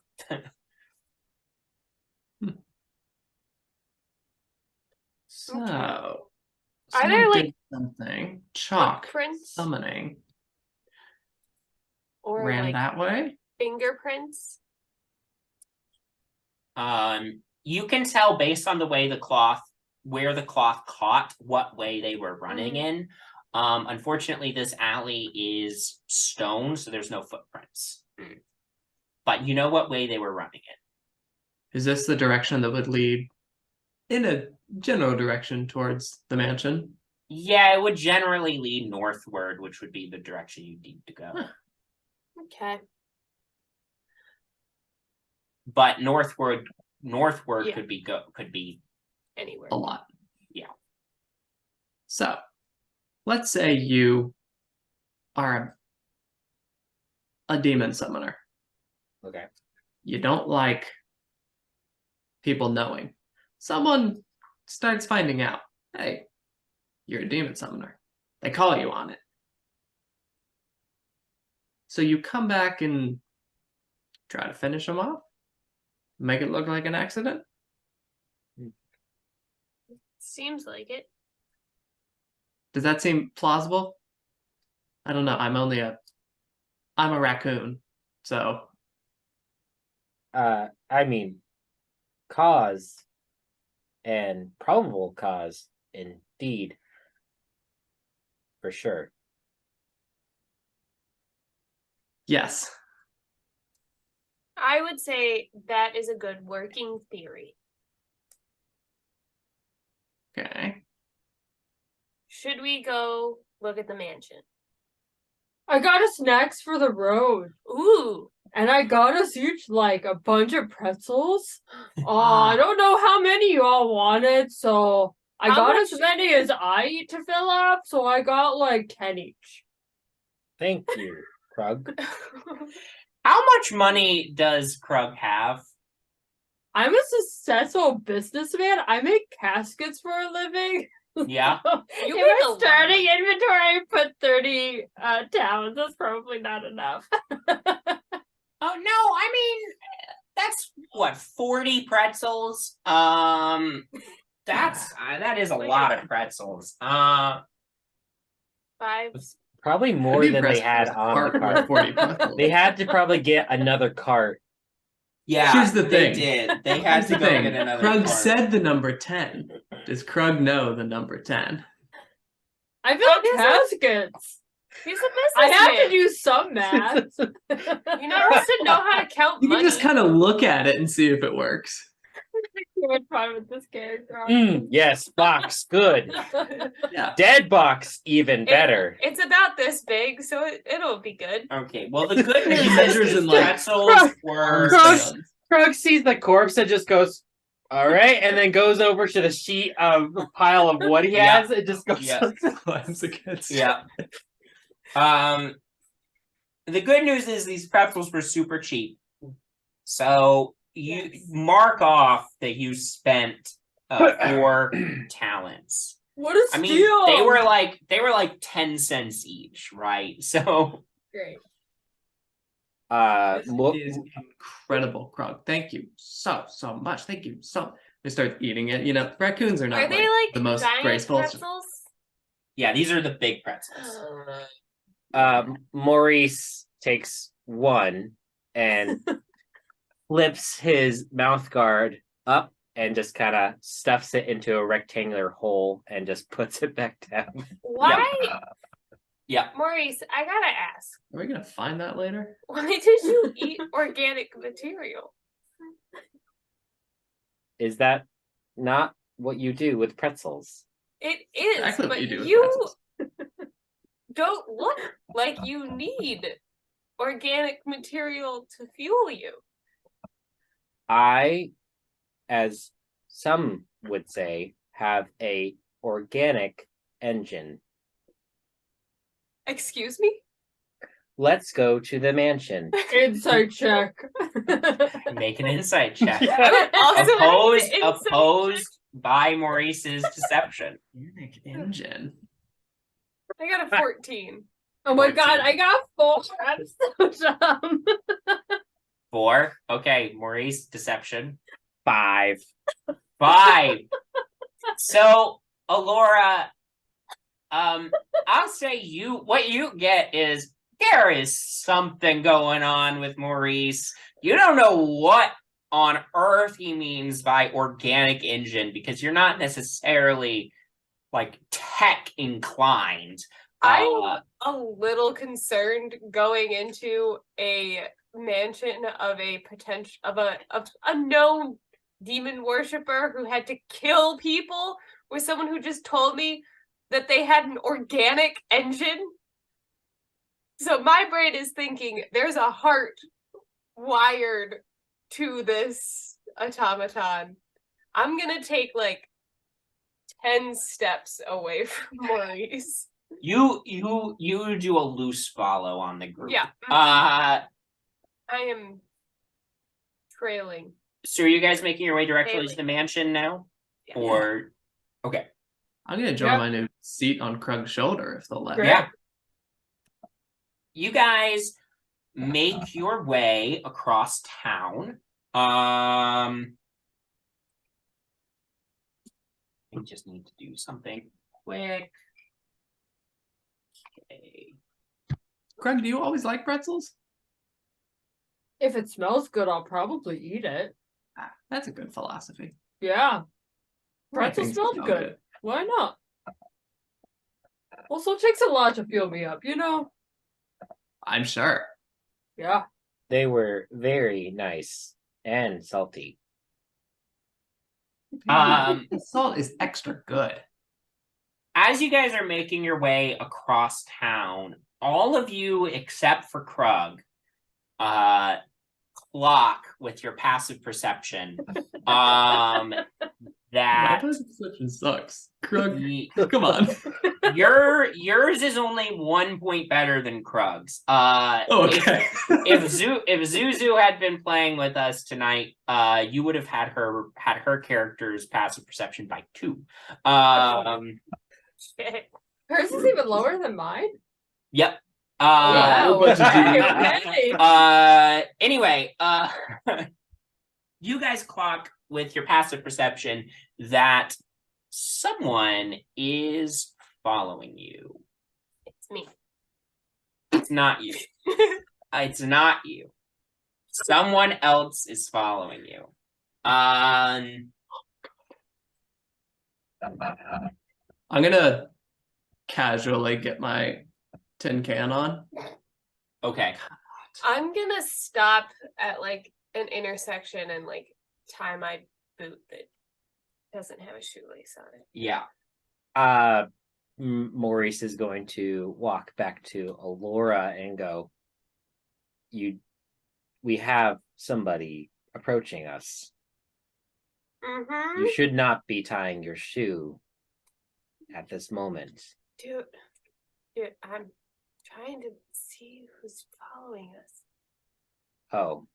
C: So,
B: Are
C: someone
B: there,
C: did
B: like,
C: something? Chalk
B: Footprints
C: summoning
B: or
C: ran
B: like
C: that way.
B: fingerprints?
A: You can tell based on the way where the cloth caught, what way they were running in. Unfortunately, this alley is stone, so there's no footprints. But you know what way they were running in.
C: Is this the direction that would lead in a general direction towards the mansion?
A: Yeah, it would generally lead northward, which would be the direction you need to go.
B: Okay.
A: But northward
B: Yeah.
A: could be
B: Anywhere.
C: A lot.
A: Yeah.
C: So, let's say you are a demon summoner.
D: Okay.
C: You don't like people knowing. Someone starts finding out, hey, you're a demon summoner. They call you on it. So you come back and try to finish them off? Make it look like an accident?
B: Seems like it.
C: Does that seem plausible? I don't know. I'm a raccoon. So
D: I mean, cause and probable cause, indeed, for sure.
C: yes.
B: I would say that is a good working theory.
C: Okay.
B: Should we go look at the mansion?
E: I got us snacks for the road.
B: Ooh.
E: And I got us each like a bunch of pretzels. I don't know how many you all wanted, so I
B: How
E: got
B: much-
E: as many as I eat to fill up, so I got like 10 each.
D: Thank you, Krug.
A: How much money does Krug have?
E: I'm a successful businessman. I make caskets for a living.
A: Yeah.
B: You
E: In
B: make a
E: my
B: lot of
E: starting
B: money.
E: inventory, I put 30 towns. That's probably not enough.
A: Oh no, I mean that's what 40 pretzels. That's that is a lot of pretzels.
B: 5.
D: Probably more
C: I'd be
D: than they
C: impressed if
D: had
C: there's a
D: on the
C: cart with
D: cart.
C: 40 pretzels.
D: They had to probably get another cart.
A: Yeah,
C: Here's the
A: they
C: thing.
A: did. They had
C: Here's
A: to
C: the
A: go
C: thing.
A: get another
C: Krug
A: cart.
C: said the number 10. Does Krug know the number 10?
E: I
B: How
E: built
B: does it-
E: caskets.
B: He's a
E: I have to
B: businessman.
E: do some math.
B: You know, has to know how to count
C: You
B: money.
C: can just kind of look at it and see if it works.
E: Too much fun with this character.
D: Yes, box, good.
C: Yeah.
D: Dead box, even better.
B: It's about this big, so it'll be good.
A: Okay, well the good news
C: He
A: is
C: measures
A: these
C: in, like,
A: pretzels were
D: Krug- Krug sees the corpse and just goes, all right, and then goes over to the sheet of pile of what he
A: Yeah.
D: has. It just goes.
A: Yeah.
C: Climbs against.
A: Yeah. The good news is these pretzels were super cheap. So you
B: Yes.
A: mark off that you spent 4 talents.
E: What a
A: I mean,
E: steal!
A: they were like 10 cents each, right? So
E: Great.
C: This
D: Mo-
C: is incredible, Krug. Thank you so much. Thank you so. They start eating it. You know, raccoons are not
B: Are they like
C: the most
B: giant
C: graceful.
B: pretzels?
A: yeah, these are the big pretzels.
D: Maurice takes one and flips his mouth guard up and just kind of stuffs it into a rectangular hole and just puts it back down.
B: Why,
A: Yeah.
B: Maurice? I gotta ask.
C: Are we gonna find that later?
B: Why did you eat organic material?
D: Is that not what you do with pretzels?
B: It is,
C: Exactly what
B: but
C: you do with
B: you
C: pretzels.
B: don't look like you need organic material to fuel you.
D: I, as some would say, have a organic engine.
B: Excuse me?
D: Let's go to the mansion.
E: Insight check.
A: Make an insight check.
B: Also,
A: Opposed by Maurice's deception.
C: Organic engine.
B: I got a 14.
E: Oh my
A: 14.
E: god, I got 4. I'm so dumb.
A: 4. Okay, Maurice, deception.
D: 5.
A: 5. So, Ahlorah, I'll say what you get is there is something going on with Maurice. You don't know what on earth he means by organic engine because you're not necessarily like tech inclined.
B: I'm a little concerned going into a mansion of a potential of a known demon worshiper who had to kill people with someone who just told me that they had an organic engine. So my brain is thinking there's a heart wired to this automaton. I'm gonna take like 10 steps away from Maurice.
A: You do a loose follow on the group.
B: Yeah.
A: Uh
B: I am trailing.
A: so are you guys making your way directly
B: Daily.
A: to the mansion now?
B: Yeah.
A: Or okay.
C: I'm gonna enjoy
E: Yeah.
C: my new seat on Krug's shoulder if they'll let me.
A: Yeah. You guys make your way across town. I just need to do something quick. Okay.
C: Krug, do you always like pretzels?
E: If it smells good, I'll probably eat it.
C: Ah, that's a good philosophy.
E: Yeah.
C: Right,
E: Pretzel
C: things
E: smelled
C: smell
E: good. Why not? Also, it takes a lot to fuel me up, you know?
C: I'm sure.
E: Yeah.
D: They were very nice and salty.
C: The salt is extra good.
A: As you guys are making your way across town, all of you except for Krug, clock with your passive perception,
C: My
A: that
C: passive perception sucks. Krug,
A: y-
C: come on.
A: yours is only 1 point better than Krug's.
C: Okay.
A: If Zuzu had been playing with us tonight, you would have had her character's passive perception by 2.
E: Hers is even lower than mine?
A: Yep.
E: Wow.
C: a bunch of
E: Okay,
C: G's.
E: okay.
A: Anyway, you guys clock with your passive perception that someone is following you.
B: It's me.
A: It's not you. It's not you. Someone else is following you.
C: I'm gonna casually get my tin can on.
A: Okay.
B: I'm gonna stop at like an intersection and like tie my boot that doesn't have a shoelace on it.
A: Yeah.
D: Maurice is going to walk back to Ahlorah and go, we have somebody approaching us.
B: Mm-hmm.
D: You should not be tying your shoe at this moment.
B: Dude, I'm trying to see who's following us.
D: Oh.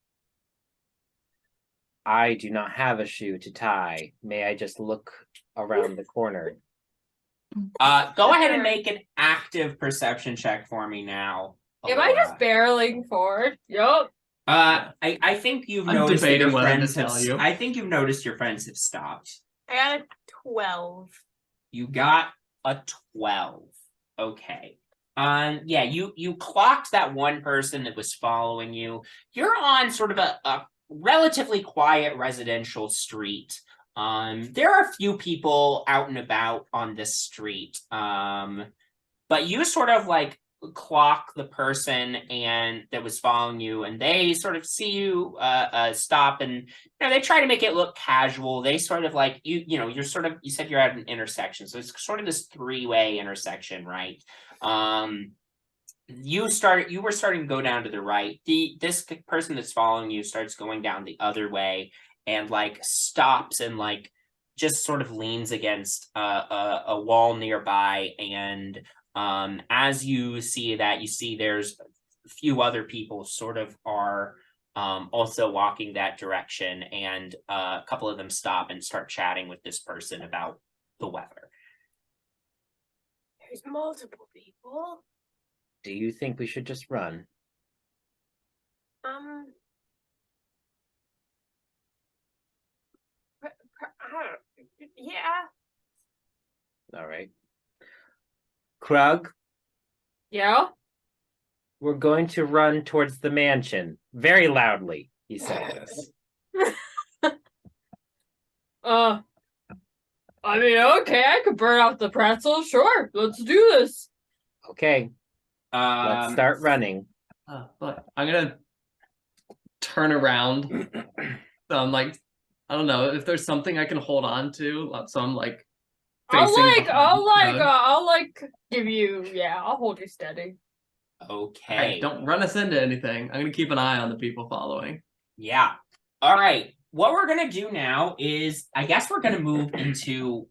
D: I do not have a shoe to tie. May I just look around the corner?
A: Go ahead and make an active perception check for me now.
E: Am I just barreling forward? Yup.
A: I think you've
C: I'm
A: noticed that
C: debating
A: your
C: whether to
A: friends have.
C: tell you.
A: I think you've noticed your friends have stopped.
B: I got a 12.
A: You got a 12. Okay. Yeah, you clocked that one person that was following you. You're on sort of a relatively quiet residential street. There are a few people out and about on this street. But you sort of like clock the person and that was following you, and they sort of see you stop, and they try to make it look casual. They sort of like you said you're at an intersection, so it's sort of this 3-way intersection, right? You were starting to go down to the right. This person that's following you starts going down the other way and like stops and like just sort of leans against a wall nearby. And as you see that, you see there's a few other people sort of are also walking that direction, and a couple of them stop and start chatting with this person about the weather.
B: There's multiple people.
D: Do you think we should just run?
B: Yeah.
D: All right. Krug,
E: Yeah.
D: we're going to run towards the mansion very loudly, he said this.
E: I mean, okay, I could burn off the pretzel. Sure, let's do this.
D: Okay, let's start running.
C: But I'm gonna turn around. So I'm like, I don't know if there's something I can hold on to. So I'm like, facing
E: I'll give you. Yeah, I'll hold you steady.
A: Okay.
C: Hey, don't run us into anything. I'm gonna keep an eye on the people following.
A: Yeah. All right. What we're going to do now is, I guess we're going to move into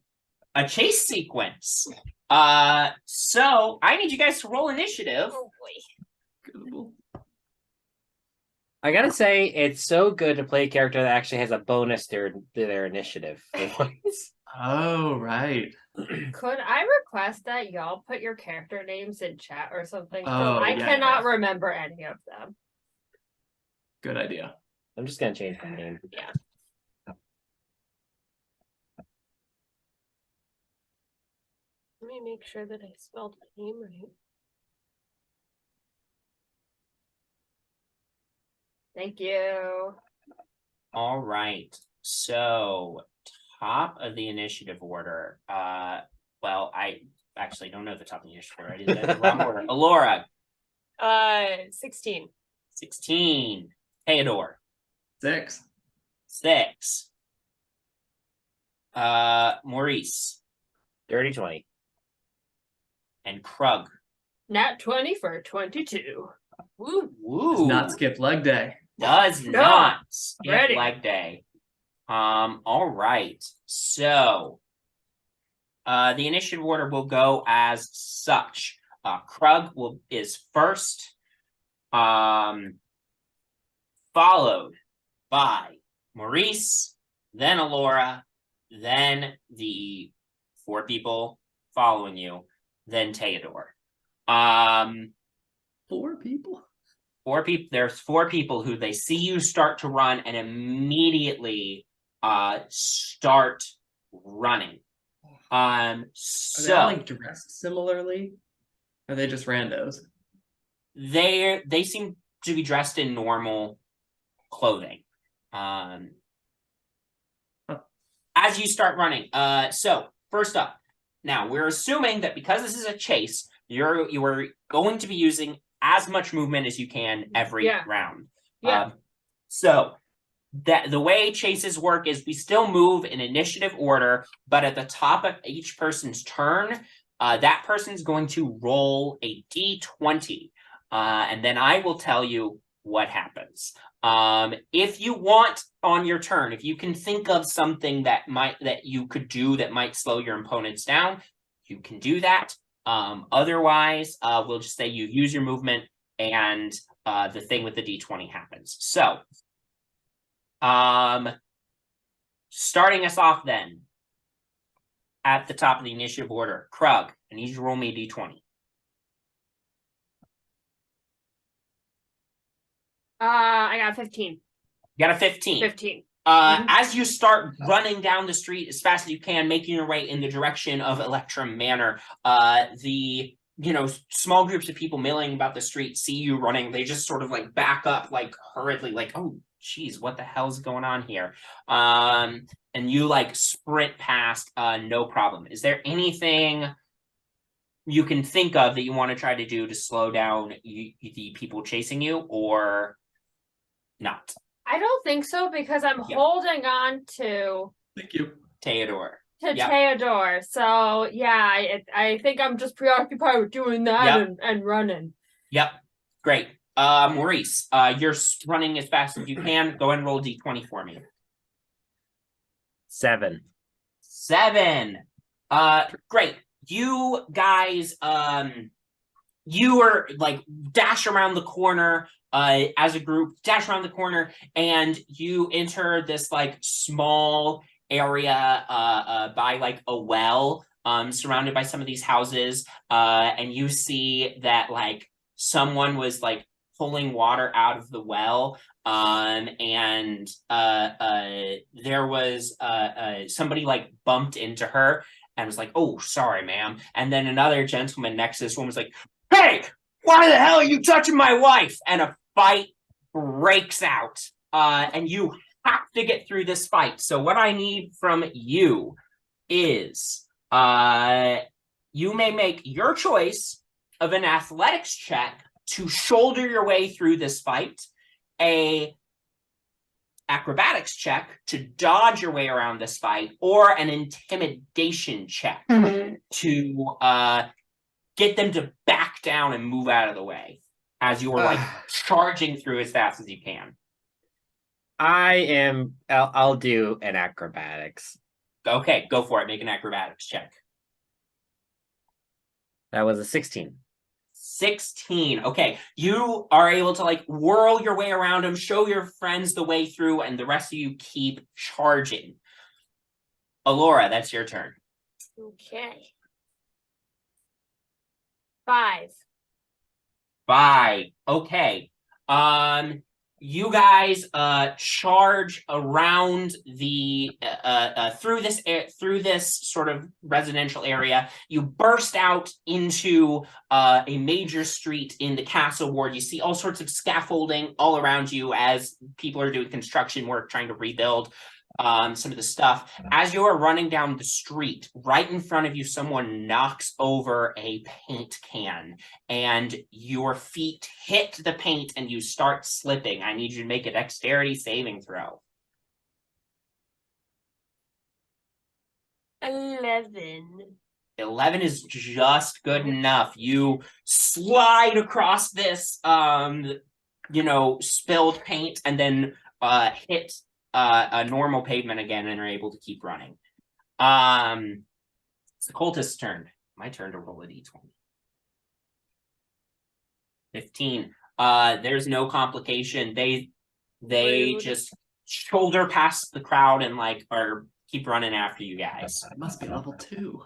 A: a chase sequence. So I need you guys to roll initiative.
B: Oh boy.
D: I gotta say, it's so good to play a character that actually has a bonus to their initiative.
C: Oh, right.
E: Could I request that y'all put your character names in chat or something? 'Cause
C: Oh,
E: I
C: yeah,
E: cannot
C: yeah.
E: remember any of them.
C: Good idea.
D: I'm just gonna change my name.
B: Yeah. Let me make sure that I spelled my name right.
E: Thank you.
A: All right. So top of the initiative order. Well, I actually don't know the top of the initiative order. I did that in the wrong order. Ahlorah,
B: 16.
A: 16. Teadore,
C: 6.
A: 6. Muris
D: Dirty 20.
A: and Krug.
E: Nat 20 for 22.
B: Woo.
C: Does
A: Woo.
C: not skip leg day.
A: Does
E: No.
A: not skip
E: Ready.
A: leg day. All right. So the initiative order will go as such. Krug is first, followed by Maurice, then Ahlorah, then the 4 people following you, then Teadore.
C: 4 people?
A: 4 people. There's 4 people who they see you start to run and immediately start running.
C: Are they
A: So
C: all like dressed similarly? Or are they just randos?
A: they seem to be dressed in normal clothing. As you start running, so first up, now we're assuming that because this is a chase, you are going to be using as much movement as you can every
E: Yeah.
A: round.
E: Yeah.
A: So that the way chases work is we still move in initiative order, but at the top of each person's turn, that person's going to roll a d20, and then I will tell you what happens. If you want on your turn, if you can think of something that you could do that might slow your opponents down, you can do that. Otherwise, we'll just say you use your movement and the thing with the d20 happens. So, starting us off then, at the top of the initiative order, Krug, I need you to roll me a d20.
E: I got 15.
A: You got a 15.
E: 15.
A: As you start running down the street as fast as you can, making your way in the direction of Electrum Manor, the small groups of people milling about the street see you running. They just sort of like back up, like hurriedly, like, oh, geez, what the hell's going on here? And you like sprint past, no problem. Is there anything you can think of that you want to try to do to slow down the people chasing you, or not?
E: I don't think so because I'm holding on to
C: Thank you.
A: Teadore.
E: Teadore. So yeah, I think I'm just preoccupied with doing that and running.
A: Yep. Great. Maurice, you're running as fast as you can. Go ahead and roll d20 for me.
D: 7.
A: 7. Great. You guys, you are like dash around the corner as a group, dash around the corner, and you enter this like small area by like a well, surrounded by some of these houses, and you see that like someone was like pulling water out of the well, and there was somebody like bumped into her and was like, "Oh, sorry, ma'am." And then another gentleman next to this woman was like, "Hey, why the hell are you touching my wife?" And a fight breaks out, and you have to get through this fight. So what I need from you is you may make your choice of an athletics check to shoulder your way through this fight, a acrobatics check to dodge your way around this fight, or an intimidation check to get them to back down and move out of the way as you are like charging through as fast as you can.
D: I'll do an acrobatics.
A: Okay, go for it. Make an acrobatics check.
D: That was a 16.
A: 16. Okay, you are able to like whirl your way around them, show your friends the way through, and the rest of you keep charging. Ahlorah, that's your turn.
B: Okay. 5.
A: 5. Okay. You guys charge around the through this sort of residential area. You burst out into a major street in the castle ward. You see all sorts of scaffolding all around you as people are doing construction work, trying to rebuild some of the stuff. As you are running down the street, right in front of you, someone knocks over a paint can, and your feet hit the paint and you start slipping. I need you to make a dexterity saving throw.
B: 11.
A: 11 is just good enough. You slide across this, spilled paint, and then hit a normal pavement again, and are able to keep running. It's the cultist's turn. My turn to roll a d20. 15. There's no complication. They
B: Rude.
A: just shoulder past the crowd and are keep running after you guys.
C: It must be level 2.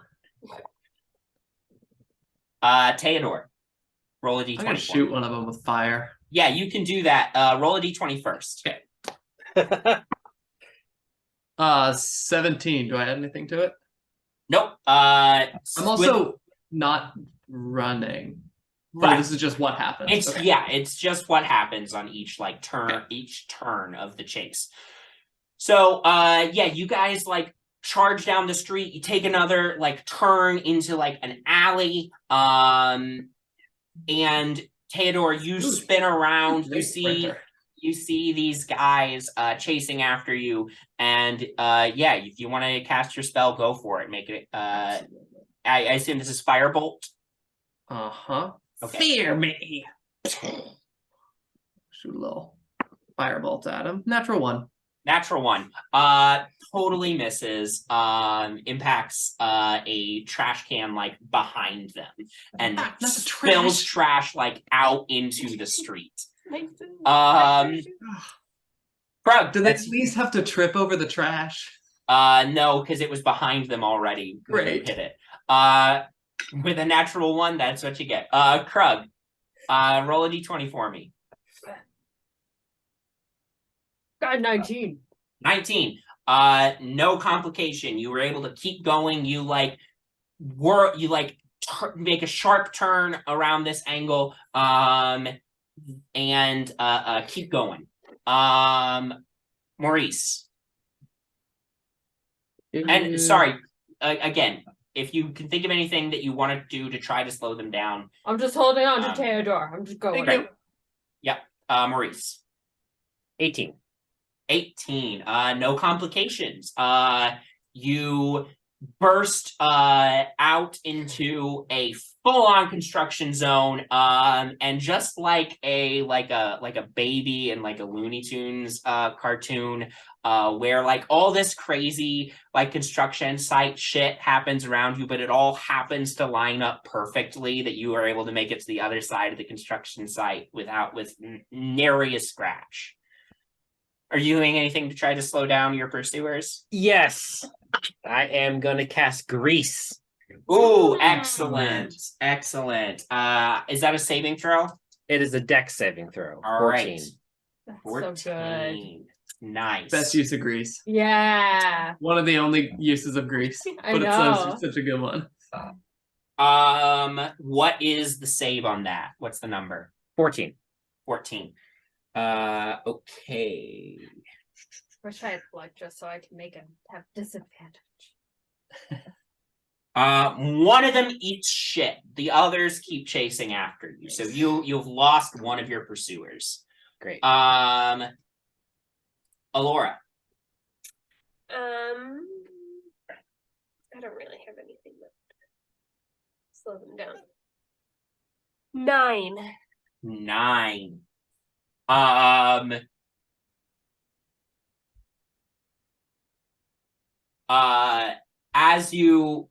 A: Teadore, roll a d20.
C: I'm gonna shoot one of them with fire.
A: Yeah, you can do that. Roll a d20 first.
C: Okay. 17. Do I add anything to it?
A: Nope.
C: I'm also not running.
A: Right.
C: This is just what happens.
A: It's just what happens on each each turn of the chase. So you guys charge down the street. You take another turn into an alley. And Teadore, you spin around. You see these guys chasing after you, and if you want to cast your spell, go for it. Make it. I assume this is Firebolt. Okay.
C: Fear me. Shoot a little firebolt at him. Natural 1.
A: Natural 1. Totally misses. Impacts a trash can behind them, and spills trash out into the street. Krug,
C: do they at least have to trip over the trash?
A: No, because it was behind them already.
C: Great.
A: Hit it. With a natural 1, that's what you get. Krug, roll a d20 for me.
E: Got 19.
A: 19. No complication. You were able to keep going. You make a sharp turn around this angle. And keep going. Muris. And sorry, again, if you can think of anything that you want to do to try to slow them down.
E: I'm just holding on to Teadore. I'm just going.
C: Thank you.
A: Yep. Muris.
D: 18.
A: 18. No complications. You burst out into a full-on construction zone, and just like a baby in a Looney Tunes cartoon, where all this crazy construction site shit happens around you, but it all happens to line up perfectly that you are able to make it to the other side of the construction site with nary a scratch. Are you doing anything to try to slow down your pursuers?
D: Yes. I am going to cast Grease.
A: Ooh, excellent. Excellent. Is that a saving throw?
D: It is a dex saving throw.
A: All
D: 14.
A: right.
E: That's
A: 14.
E: so good.
A: Nice.
C: Best use of grease.
E: Yeah.
C: One of the only uses of grease.
E: I
C: But
E: know.
C: it's such a good one.
A: What is the save on that? What's the number?
D: 14.
A: 14. Okay.
E: Wish I had blood just so I can make him have disadvantage.
A: One of them eats shit. The others keep chasing after you. So you've lost one of your pursuers.
D: Great.
A: Ahlorah.
B: I don't really have anything that slow them down. 9.
A: 9. As you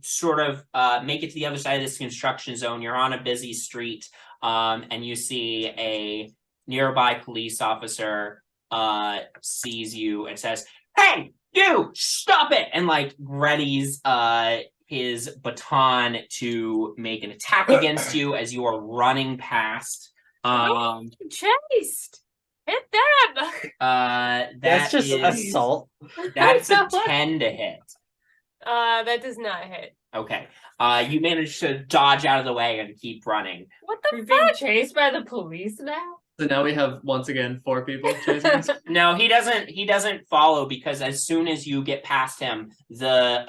A: sort of make it to the other side of this construction zone, you're on a busy street, and you see a nearby police officer sees you and says, "Hey, You stop it, and like readies his baton to make an attack against you as you are running past.
B: Chased. Hit them.
D: That's just
A: is
D: assault.
A: that's a 10 to hit.
B: That does not hit.
A: Okay. You managed to dodge out of the way and keep running.
B: What the
E: We're being
B: fuck?
E: chased by the police now?
C: So now we have once again 4 people chasing us.
A: No, he doesn't follow, because as soon as you get past him, the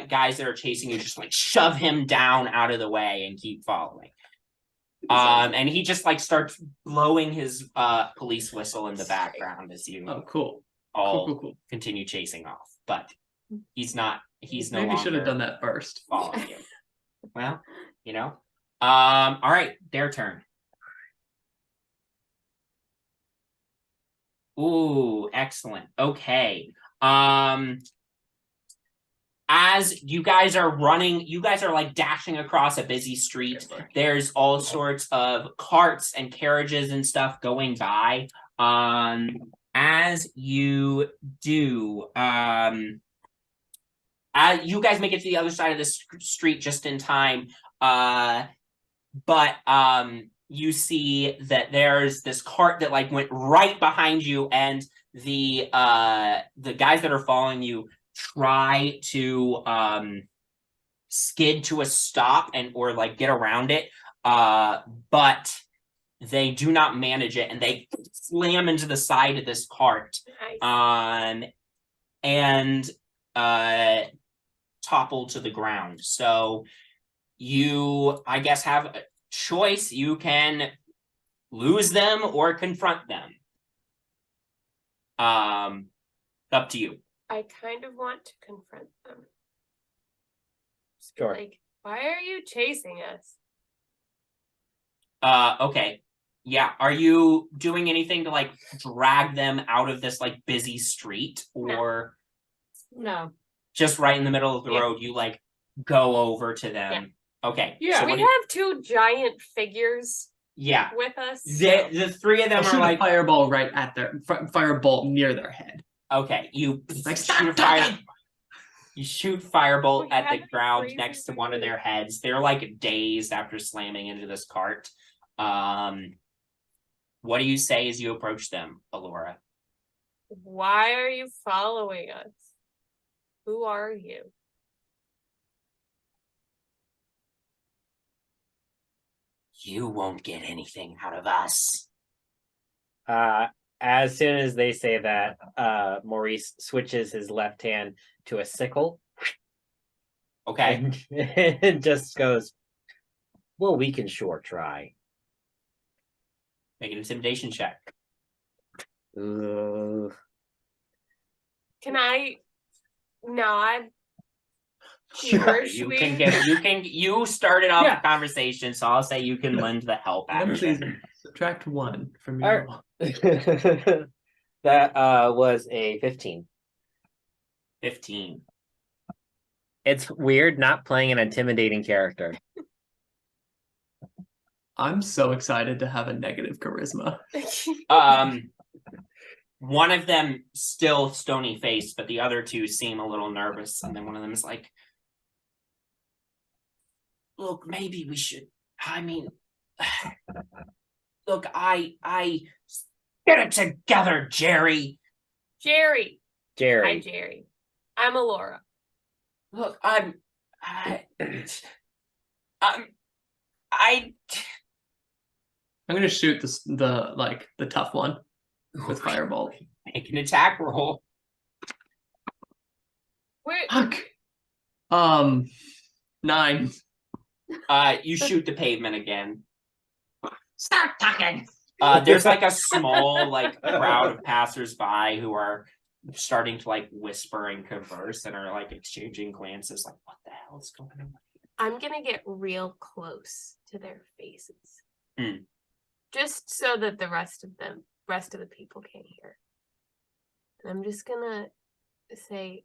A: guys that are chasing you just like shove him down out of the way and keep following. And he just like starts blowing his police whistle in the background as you
C: Oh, cool.
A: all
C: Cool.
A: continue chasing off. But he's no
C: Maybe should have
A: longer
C: done that first.
A: following you. Well, you know. All right, their turn. Ooh, excellent. Okay. As you guys are running, you guys are like dashing across a busy street. There's all sorts of carts and carriages and stuff going by. As you do, you guys make it to the other side of the street just in time. But you see that there's this cart that like went right behind you, and the guys that are following you try to skid to a stop and or like get around it, but they do not manage it, and they slam into the side of this cart.
B: Nice.
A: And topple to the ground. So you, I guess, have a choice. You can lose them or confront them. Up to you.
B: I kind of want to confront them.
D: Sure.
B: Like, why are you chasing us?
A: Okay. Yeah. Are you doing anything to like drag them out of this like busy street, or
E: No.
A: just right in the middle of the road, you like go over to them? Okay.
E: Yeah.
A: So
B: We
A: what
B: have 2 giant figures
A: yeah.
B: with us.
A: The 3 of them
C: I'll
A: are
C: shoot
A: like
C: a fireball right at their fireball near their head.
A: okay. You
C: Like,
A: shoot
C: stop
A: a fire.
C: talking!
A: You shoot firebolt
B: We
A: at the
B: have
A: ground
B: crazy
A: next to one of
B: figures.
A: their heads. They're like dazed after slamming into this cart. What do you say as you approach them, Ahlorah?
B: Why are you following us? Who are you?
A: You won't get anything out of us.
D: As soon as they say that, Maurice switches his left hand to a sickle.
A: Okay.
D: And just goes, well, we can sure try.
A: Make an intimidation check.
D: Ooh.
B: Can I nod?
A: Sure, you started off the conversation, so I'll say you can lend the help
C: And please
A: action.
C: subtract 1 from
D: All
C: your
D: right.
C: roll.
D: That was a 15.
A: 15.
D: It's weird not playing an intimidating character.
C: I'm so excited to have a negative charisma.
A: One of them still stony faced, but the other 2 seem a little nervous, and then one of them is like, look, maybe we should, I mean, look, I get it together, Jerry.
B: Jerry. Hi,
D: Jerry.
B: Jerry. I'm Ahlorah.
A: Look, I'm
C: gonna shoot the tough one with firebolt.
A: Make an attack roll.
B: Wait,
C: Fuck. 9.
A: You shoot the pavement again.
C: Start talking.
A: There's like a small like crowd of passersby who are starting to like whisper and converse and are like exchanging glances like, what the hell is going on?
B: I'm gonna get real close to their faces.
A: Mm.
B: Just so that the rest of the people can't hear. And I'm just gonna say,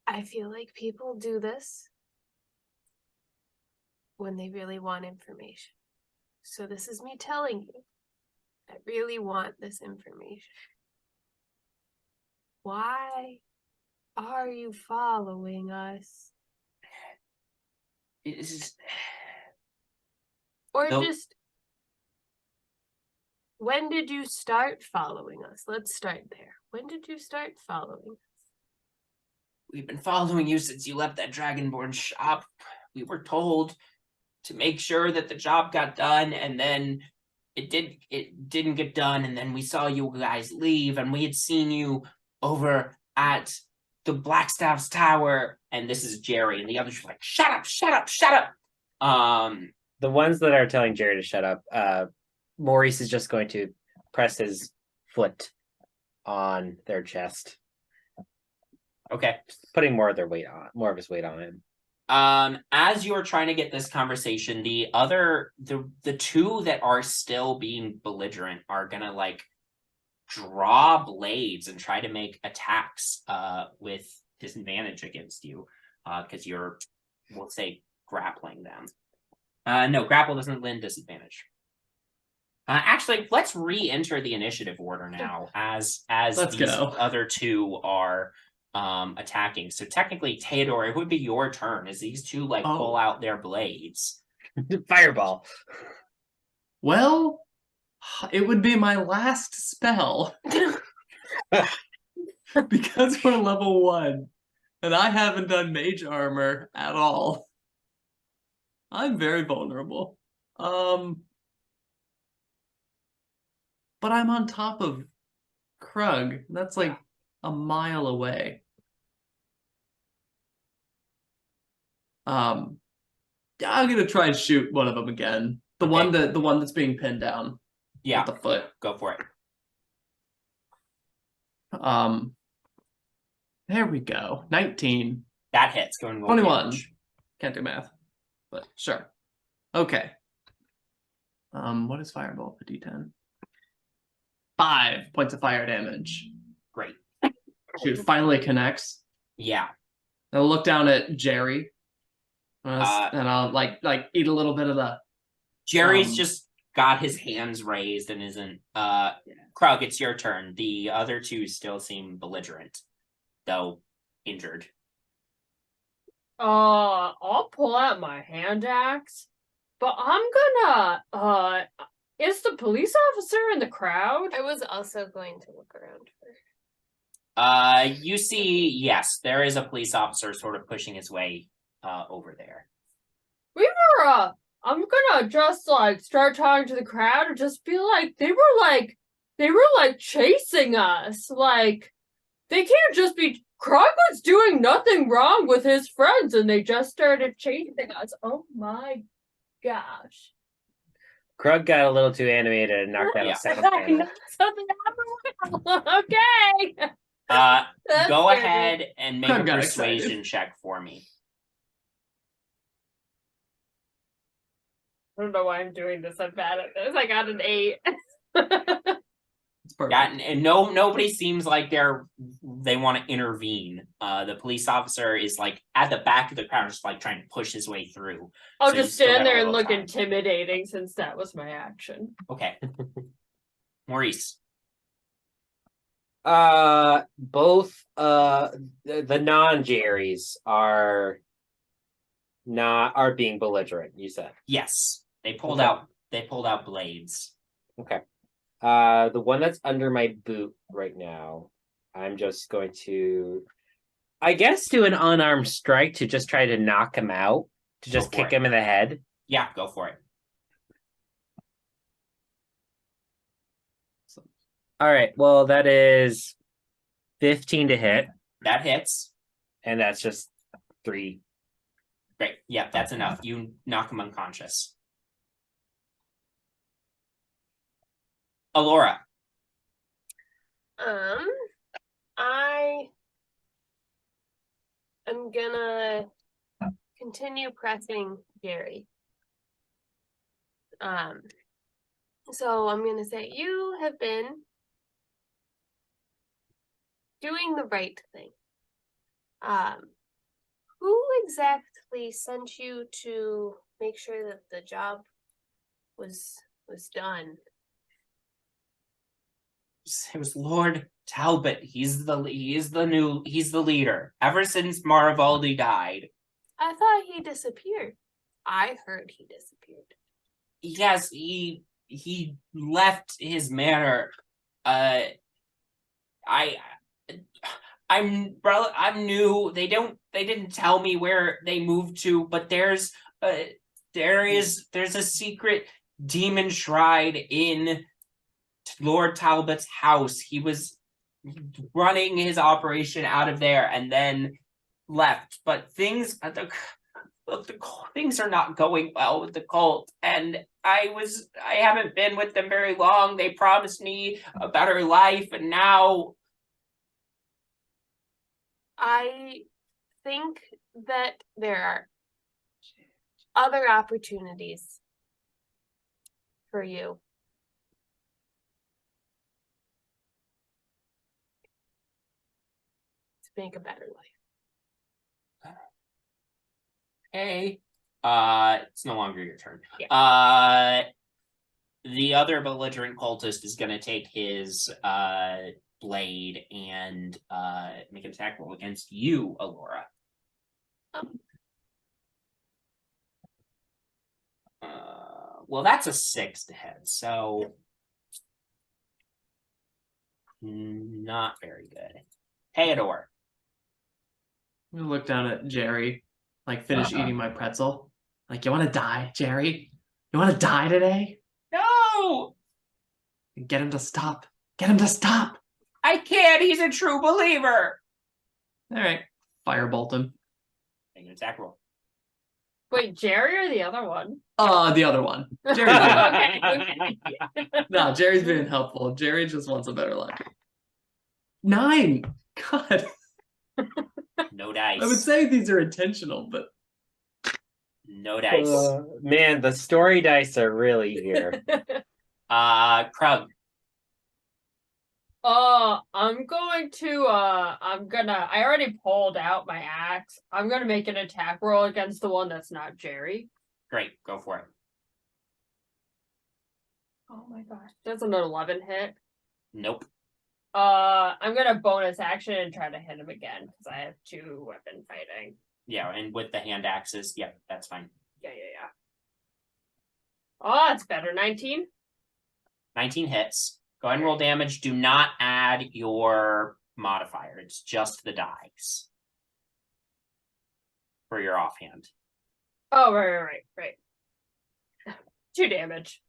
B: I feel like people do this when they really want information. So this is me telling you I really want this information. Why are you following us?
A: It is
B: Or
A: Nope.
B: just when did you start following us? Let's start there. When did you start following us?
A: we've been following you since you left that Dragonborn shop. We were told to make sure that the job got done, and then it didn't get done, and then we saw you guys leave, and we had seen you over at the Blackstaff's tower, and this is Jerry, and the others were like, shut up, shut up, shut up.
D: The ones that are telling Jerry to shut up, Maurice is just going to press his foot on their chest,
A: Okay.
D: putting more of his weight on him.
A: As you're trying to get this conversation, the two that are still being belligerent are gonna like draw blades and try to make attacks with disadvantage against you because you're, we'll say, grappling them. No, grapple doesn't lend disadvantage. Actually, let's re-enter the initiative order now as
C: Let's
A: these
C: go.
A: other two are attacking. So technically, Teadore, it would be your turn as these two like pull out their blades.
D: Fireball.
C: Well, it would be my last spell because we're level 1 and I haven't done mage armor at all. I'm very vulnerable. But I'm on top of Krug. That's like a mile away. I'm gonna try and shoot one of them again. The one that's being pinned down.
A: Yeah,
C: With the foot.
A: go for it.
C: There we go. 19.
A: That hits. Go and roll
C: 21.
A: damage.
C: Can't do math, but sure. Okay. What is fireball for D10? 5 points of fire damage.
A: Great.
C: Shoot, finally connects.
A: Yeah.
C: I'll look down at Jerry. And I'll like eat a little bit of the.
A: Jerry's just got his hands raised and isn't. Krug, it's your turn. The other two still seem belligerent, though injured.
E: I'll pull out my hand axe, but I'm gonna, is the police officer in the crowd?
B: I was also going to look around for.
A: You see, yes, there is a police officer sort of pushing his way over there.
E: I'm gonna just like start talking to the crowd and just be like, they were chasing us. Like, they can't just be. Krug was doing nothing wrong with his friends, and they just started chasing us. Oh my gosh!
D: Krug got a little too animated and knocked out a second panel.
E: Okay. That's
A: Go
E: good.
A: ahead and make
C: Krug
A: a
C: got
A: persuasion
C: excited.
A: check for me.
E: I don't know why I'm doing this. I'm bad at this. I got an 8.
C: It's perfect.
A: Yeah, and nobody seems like they want to intervene. The police officer is like at the back of the crowd, just like trying to push his way through.
E: I'll
A: So you
E: just
A: still
E: stand
A: got a
E: there and
A: little
E: look
A: time.
E: intimidating since that was my action.
A: Okay. Maurice.
D: Both the non-Jerrys are being belligerent, you said.
A: Yes, they pulled
D: Okay.
A: out blades.
D: Okay. The one that's under my boot right now, I'm just going to, I guess, do an unarmed strike to just try to knock him out, to just
A: Go for
D: kick
A: it.
D: him in the head.
A: Yeah, go for it.
D: All right. Well, that is 15 to hit,
A: That hits.
D: and that's just 3.
A: Great. Yeah, that's enough. You knock him unconscious. Ahlorah.
B: I am gonna continue pressing Jerry. So I'm gonna say you have been doing the right thing. Who exactly sent you to make sure that the job was done?
A: It was Lord Talbot. He's the leader. Ever since Marivaldi died.
B: I thought he disappeared. I heard he disappeared.
A: Yes, he left his manor. I'm new. They didn't tell me where they moved to, but there's a secret demon shrine in Lord Talbot's house. He was running his operation out of there and then left. But things are not going well with the cult, and I haven't been with them very long. They promised me a better life, and now
B: I think that there are other opportunities for you. To make a better life.
A: hey, it's no longer your turn.
B: Yeah.
A: The other belligerent cultist is going to take his blade and make an attack roll against you, Ahlorah. Well, that's a 6 to hit, so not very good. Teadore.
C: I'm gonna look down at Jerry, like finish eating my pretzel. Like, you want to die, Jerry? You want to die today?
A: No!
C: Get him to stop. Get him to stop.
A: I can't. He's a true believer.
C: All right, firebolt him.
A: Make an attack roll.
E: Wait, Jerry or the other one?
C: The other one. Jerry's
E: Okay.
C: no, Jerry's being helpful. Jerry just wants a better life. 9. God,
A: No dice.
C: I would say these are intentional, but
A: No dice.
D: Man, the story dice are really here.
A: Krug.
E: I already pulled out my axe. I'm gonna make an attack roll against the one that's not Jerry.
A: Great, go for it.
E: Oh my gosh, that's an 11 hit.
A: Nope.
E: I'm gonna bonus action and try to hit him again because I have 2 weapon fighting.
A: Yeah, and with the hand axes, yeah, that's fine.
E: Yeah. Oh, it's better. 19.
A: 19 hits. Go ahead and roll damage. Do not add your modifier. It's just the dice for your offhand.
E: Oh, right. 2 damage.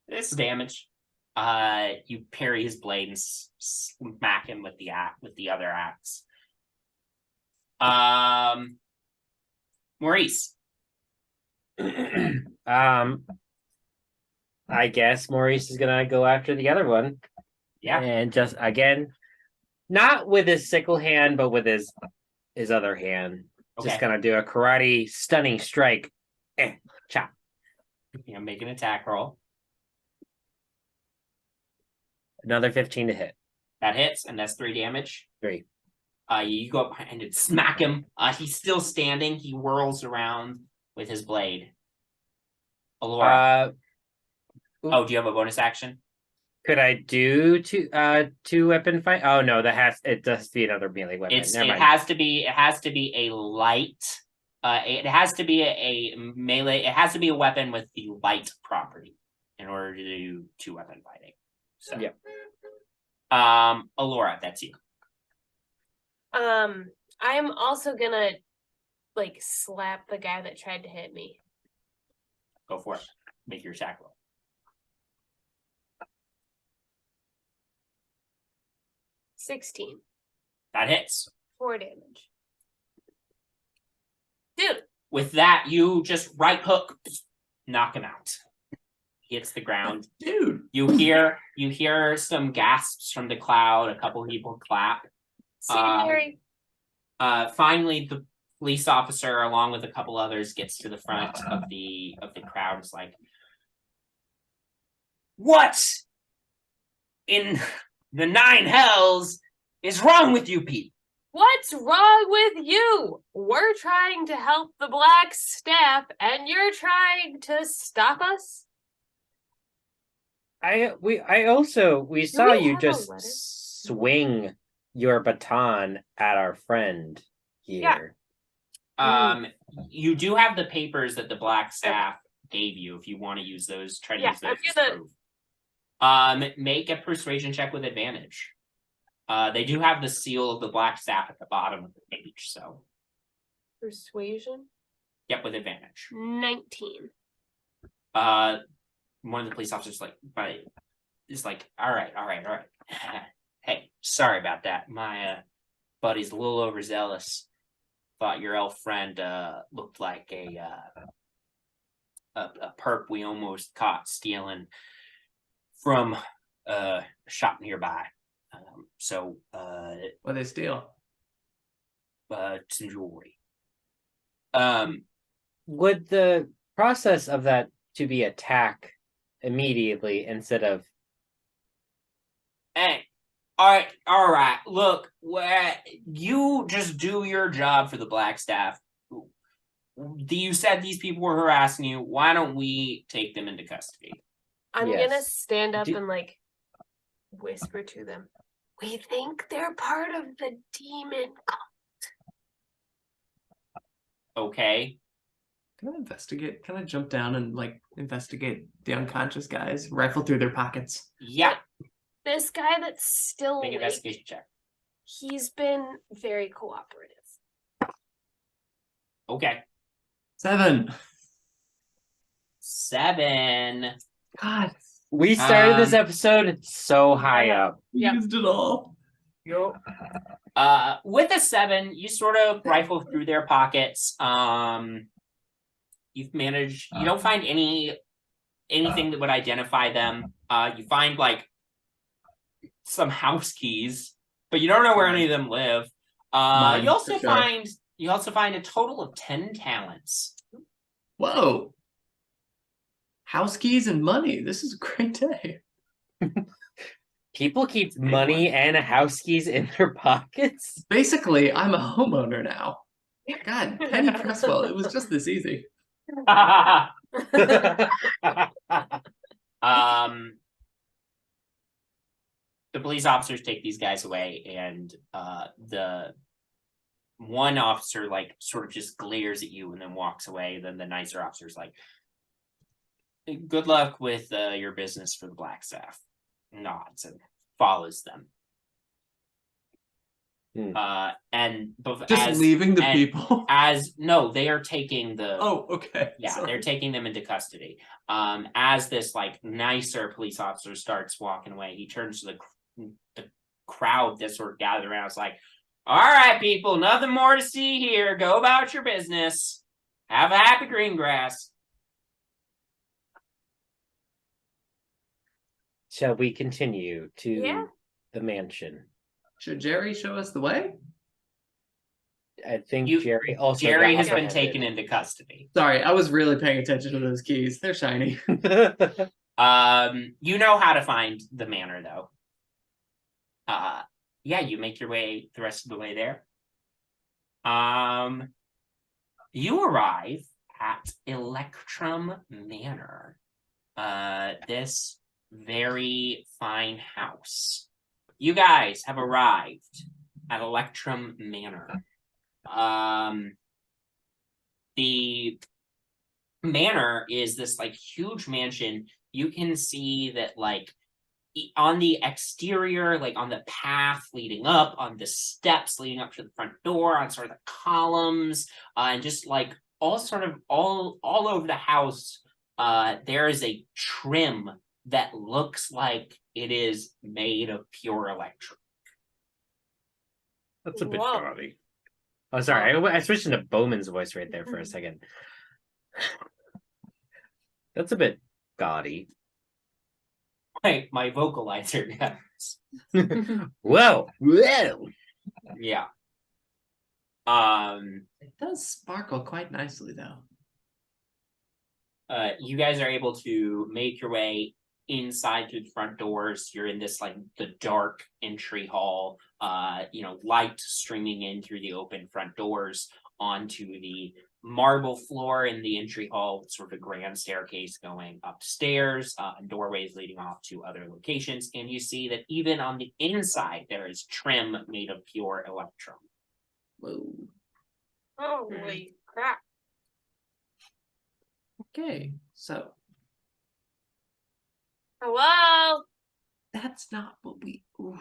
A: This damage. You parry his blade and smack him with the other axe. Maurice.
D: I guess Maurice is gonna go after the other one.
A: Yeah.
D: And just again, not with his sickle hand, but with his other hand.
A: Okay.
D: Just gonna do a karate stunning strike. Chop.
A: Make an attack roll.
D: Another 15 to hit.
A: That hits, and that's 3 damage.
D: 3.
A: You go up behind and smack him. He's still standing. He whirls around with his blade. Ahlorah. Do you have a bonus action?
D: Could I do two weapon fight? Oh no, it does be another melee weapon.
A: It has to be a light. It has to be a melee. It has to be a weapon with the light property in order to do 2 weapon fighting. So
D: yeah.
A: Ahlorah, that's you.
B: I'm also gonna slap the guy that tried to hit me.
A: Go for it. Make your attack roll.
B: 16.
A: That hits.
B: 4 damage. Dude.
A: With that, you just right hook, knock him out. He hits the ground.
C: dude,
A: You hear some gasps from the crowd. A couple people clap.
B: Harry.
A: Finally, the police officer, along with a couple others, gets to the front of the crowd. It's like, what in the 9 hells is wrong with you people?
B: What's wrong with you? We're trying to help the Black Staff, and you're trying to stop us?
D: we saw
B: we
D: you
B: have a
D: just
B: letter?
D: swing your baton at our friend here.
A: You do have the papers that the black staff gave you if you want to use those. Try to
B: Yeah,
A: use those
B: I'm
A: as proof. Make a persuasion check with advantage. They do have the seal of the black staff at the bottom of the page, so
B: Persuasion.
A: yep, with advantage.
B: 19.
A: One of the police officers is like, all right. Hey, sorry about that. My buddy's a little overzealous. Thought your elf friend looked like a perp we almost caught stealing from a shop nearby.
C: What they steal?
A: Some jewelry.
D: Would the process of that to be attack immediately instead of
A: Hey, all right. Look, you just do your job for the black staff. You said these people were harassing you. Why don't we take them into custody?
B: I'm
D: Yes.
B: gonna stand up
D: Do-
B: and like whisper to them. We think they're part of the demon cult.
A: Okay.
C: Can I investigate? Can I jump down and like investigate the unconscious guys? Rifle through their pockets.
A: Yeah.
B: This guy that's still
A: Make an
B: awake,
A: investigation check.
B: he's been very cooperative.
A: Okay.
C: 7.
A: 7.
C: God,
D: we started this
A: Um,
D: episode so high up.
C: we
B: Yep.
C: used it all.
A: With a 7, you sort of rifle through their pockets. You've managed. You don't find anything that would identify them. You find like some house keys, but you don't know where any of them live.
C: Mine,
A: You also
C: for sure.
A: find a total of 10 talents.
C: Whoa. House keys and money. This is a great day.
D: People keep money and house keys in their pockets.
C: Basically, I'm a homeowner now. God, Penny Presswell, it was just this easy.
A: The police officers take these guys away, and the one officer like sort of just glares at you and then walks away. Then the nicer officer's like, good luck with your business for the black staff. Nods and follows them.
C: Just leaving the people.
A: They are taking the
C: Oh, okay.
A: yeah,
C: Sorry.
A: they're taking them into custody. As this like nicer police officer starts walking away, he turns to the crowd that sort of gathered around. It's like, all right, people, nothing more to see here. Go about your business. Have a happy green grass.
D: Shall we continue to
B: Yeah.
D: the mansion?
C: Should Jerry show us the way?
D: I think
A: You-
D: Jerry also
A: Jerry
D: got
A: has been
D: apprehended.
A: taken into custody.
C: Sorry, I was really paying attention to those keys. They're shiny.
A: You know how to find the manor, though. Yeah, you make your way the rest of the way there. You arrive at Electrum Manor. This very fine house. You guys have arrived at Electrum Manor. The manor is this like huge mansion. You can see that like on the exterior, like on the path leading up, on the steps leading up to the front door, on sort of the columns, and just like all over the house, there is a trim that looks like it is made of pure electric.
D: That's a bit
B: Whoa.
D: gaudy. Oh, sorry. I switched into Bowman's voice right there for a second. That's a bit gaudy.
A: My vocalizer, yes.
D: Whoa. Whoa.
A: Yeah.
C: It does sparkle quite nicely, though.
A: You guys are able to make your way inside through the front doors. You're in this like the dark entry hall, light streaming in through the open front doors onto the marble floor in the entry hall, with sort of a grand staircase going upstairs, and doorways leading off to other locations. And you see that even on the inside, there is trim made of pure electrum.
C: Whoa.
B: Holy crap.
C: Okay, so
B: Hello?
C: that's not what we. Ooh.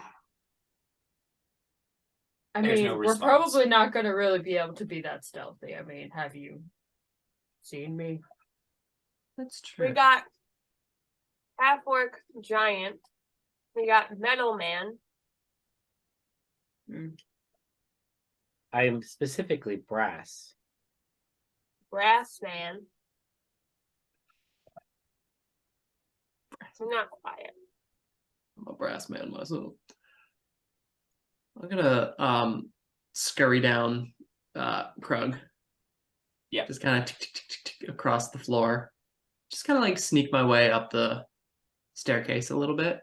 E: I
A: There's
E: mean,
A: no
E: we're
A: response.
E: probably not going to really be able to be that stealthy. I mean, have you seen me?
C: That's true.
B: We got half-orc giant. We got metal man.
D: I'm specifically brass.
B: Brass man. I'm not quiet.
C: I'm a brass man myself. I'm gonna scurry down Krug.
A: Yeah.
C: Just kind of across the floor. Just kind of like sneak my way up the staircase a little bit.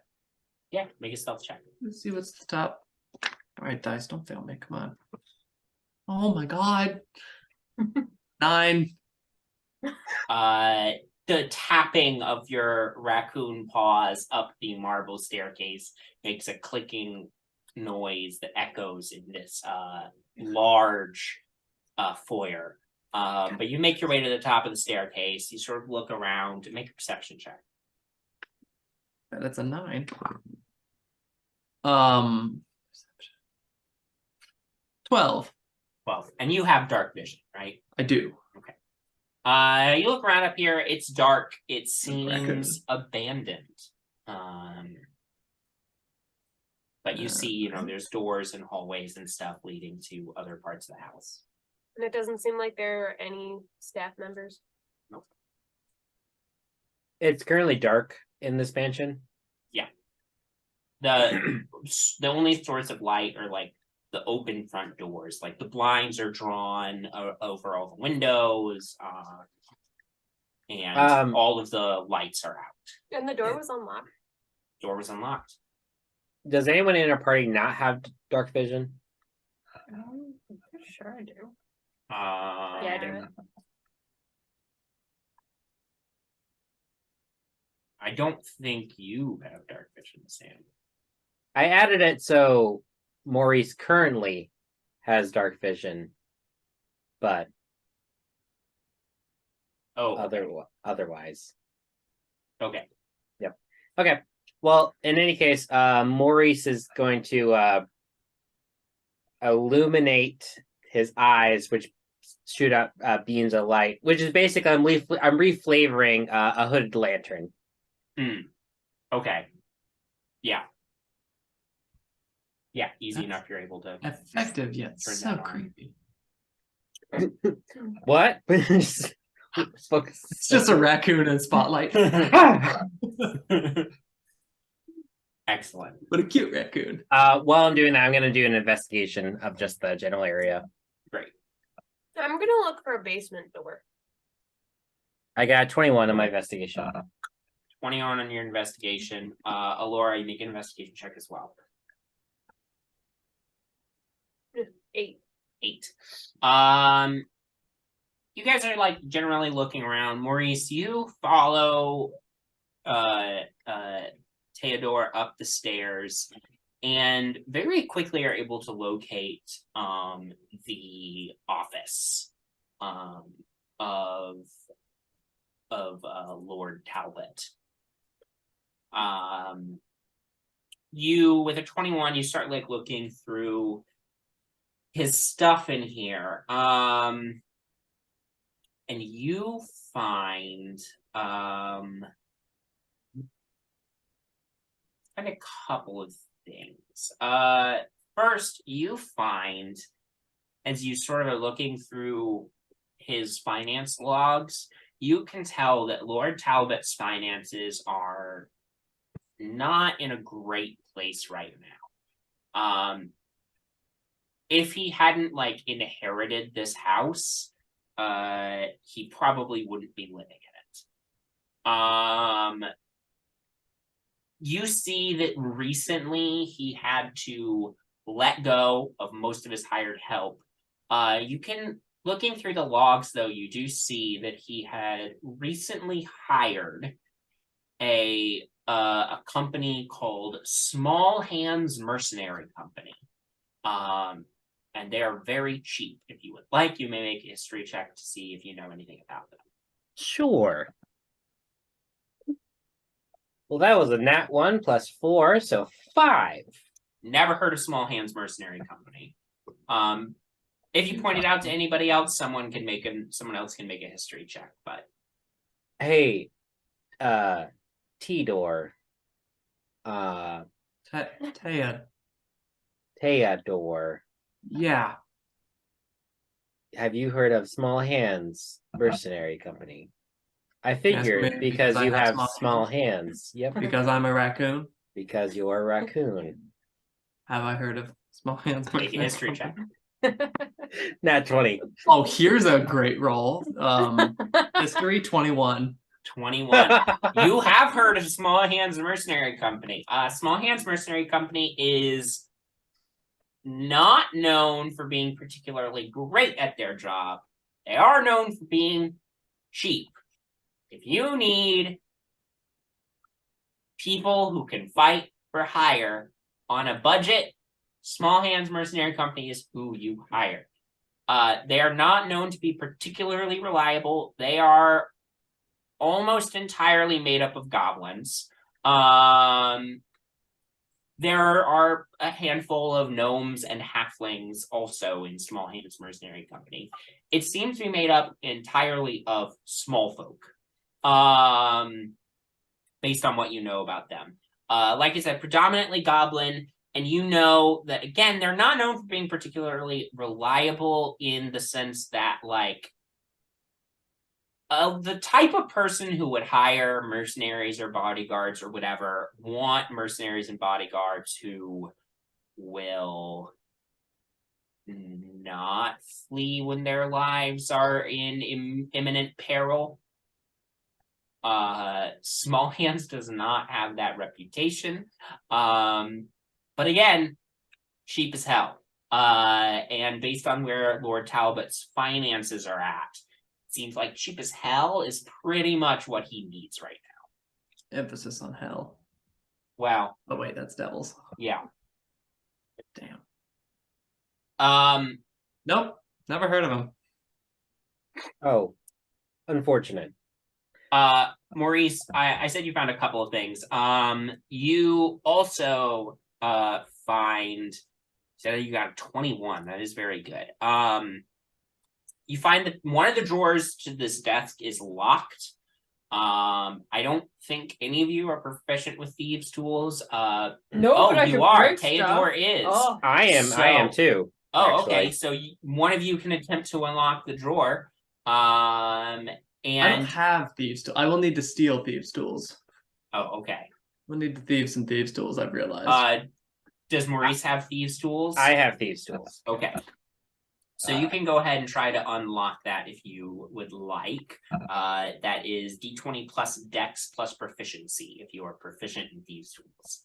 A: Yeah, make a stealth check.
C: Let's see what's the top. All right, dice, don't fail me. Come on. Oh my god. 9.
A: The tapping of your raccoon paws up the marble staircase makes a clicking noise that echoes in this large foyer. But you make your way to the top of the staircase. You sort of look around and make a perception check.
C: That's a 9. 12.
A: 12. And you have dark vision, right?
C: I do.
A: You look around up here, it's dark, it
C: Raccoon.
A: seems abandoned. But you see, there's doors and hallways and stuff leading to other parts of the house.
B: And it doesn't seem like there are any staff members.
D: It's currently dark in this mansion.
A: The only source of light are like the open front doors, like the blinds are drawn over all the windows, and all of the lights are out.
B: And the door was unlocked.
A: Door was unlocked.
D: Does anyone in our party not have dark vision?
E: I'm pretty sure I do.
B: Yeah, I do.
A: I don't think you have dark vision, Sam.
D: I added it so Maurice currently has dark vision, but otherwise.
A: Okay.
D: Yep. Okay. Well, in any case, Maurice is going to illuminate his eyes, which shoot out beams of light, which is basically I'm reflavoring a hooded lantern.
A: Okay. Yeah. Yeah, easy enough. You're able to
C: Effective yet
A: turn
C: so
A: that on.
C: creepy.
D: What?
C: It's just a raccoon and spotlight.
A: Excellent.
C: But a cute raccoon.
D: While I'm doing that, I'm going to do an investigation of just the general area.
A: Great.
B: I'm gonna look for a basement door.
D: I got 21 on my investigation.
A: 20 on your investigation. Ahlorah, you make an investigation check as well.
B: 8.
A: 8. You guys are like generally looking around. Maurice, you follow Teadore up the stairs and very quickly are able to locate the office of Lord Talbot. You, with a 21, you start like looking through his stuff in here, and you find a couple of things. First, you find, as you sort of are looking through his finance logs, you can tell that Lord Talbot's finances are not in a great place right now. If he hadn't like inherited this house, he probably wouldn't be living in it. You see that recently he had to let go of most of his hired help. You can Looking through the logs, though, you do see that he had recently hired a company called Small Hands Mercenary Company. And they are very cheap. If you would like, you may make a history check to see if you know anything about them.
D: Sure. Well, that was a nat 1 plus 4, so 5.
A: Never heard of Small Hands Mercenary Company. If you point it out to anybody else, someone else can make a history check. But
D: Hey, Teadore. Teadore.
C: Yeah.
D: Have you heard of Small Hands Mercenary Company? I figured
C: maybe
D: because
C: because I
D: you
C: have
D: have
C: small
D: small hands. Yep,
C: Because I'm a raccoon.
D: because you're a raccoon.
C: Have I heard of Small Hands?
A: make a history check.
D: Nat 20.
C: Oh, here's a great roll. History 21.
A: 21. You have heard of Small Hands Mercenary Company. Small Hands Mercenary Company is not known for being particularly great at their job. They are known for being cheap. If you need people who can fight for hire on a budget, Small Hands Mercenary Company is who you hire. They are not known to be particularly reliable. They are almost entirely made up of goblins. There are a handful of gnomes and halflings also in Small Hands Mercenary Company. It seems to be made up entirely of small folk, based on what you know about them. Like I said, predominantly goblin, and you know that, again, they're not known for being particularly reliable in the sense that, like, the type of person who would hire mercenaries or bodyguards or whatever want mercenaries and bodyguards who will not flee when their lives are in imminent peril. Small Hands does not have that reputation. But again, cheap as hell. And based on where Lord Talbot's finances are at, seems like cheap as hell is pretty much what he needs right now.
C: Emphasis on hell.
A: Well,
C: Oh wait, that's devils.
A: yeah.
C: Damn.
A: Nope.
C: Never heard of him.
D: Oh, unfortunate.
A: Maurice, I said you found a couple of things. You also find, so you got 21. That is very good. You find that one of the drawers to this desk is locked. I don't think any of you are proficient with thieves' tools.
E: No,
A: Oh,
E: but I
A: you
E: can
A: are.
E: break
A: Teodor
E: stuff.
A: is.
E: Oh,
D: I am too.
A: Oh,
D: actually.
A: okay. So one of you can attempt to unlock the drawer.
C: I don't have thieves' tools. I will need to steal thieves' tools.
A: Oh, okay.
C: We'll need the thieves and thieves' tools, I've realized.
A: Does Maurice have thieves' tools?
D: I have thieves' tools.
A: Okay. So you can go ahead and try to unlock that if you would like. That is D20 plus Dex plus proficiency if you are proficient in thieves' tools.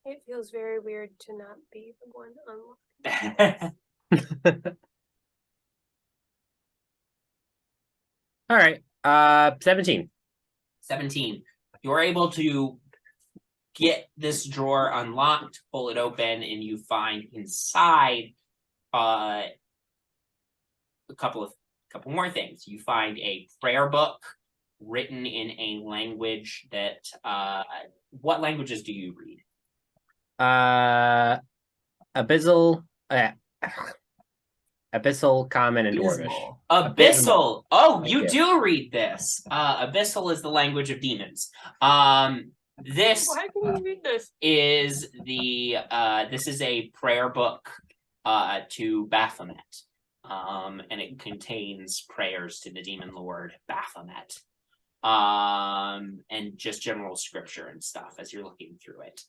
B: It feels very weird to not be the one unlocking.
D: All right. 17.
A: 17. You're able to get this drawer unlocked, pull it open, and you find inside a couple more things. You find a prayer book written in a language that what languages do you read?
D: Abyssal, Common, and Dwarvish.
A: Abyssal. Oh,
D: Thank
A: you
D: you.
A: do read this. Abyssal is the language of demons. This
B: Why can you read this?
A: is this is a prayer book to Baphomet. And it contains prayers to the demon lord Baphomet. And just general scripture and stuff as you're looking through it.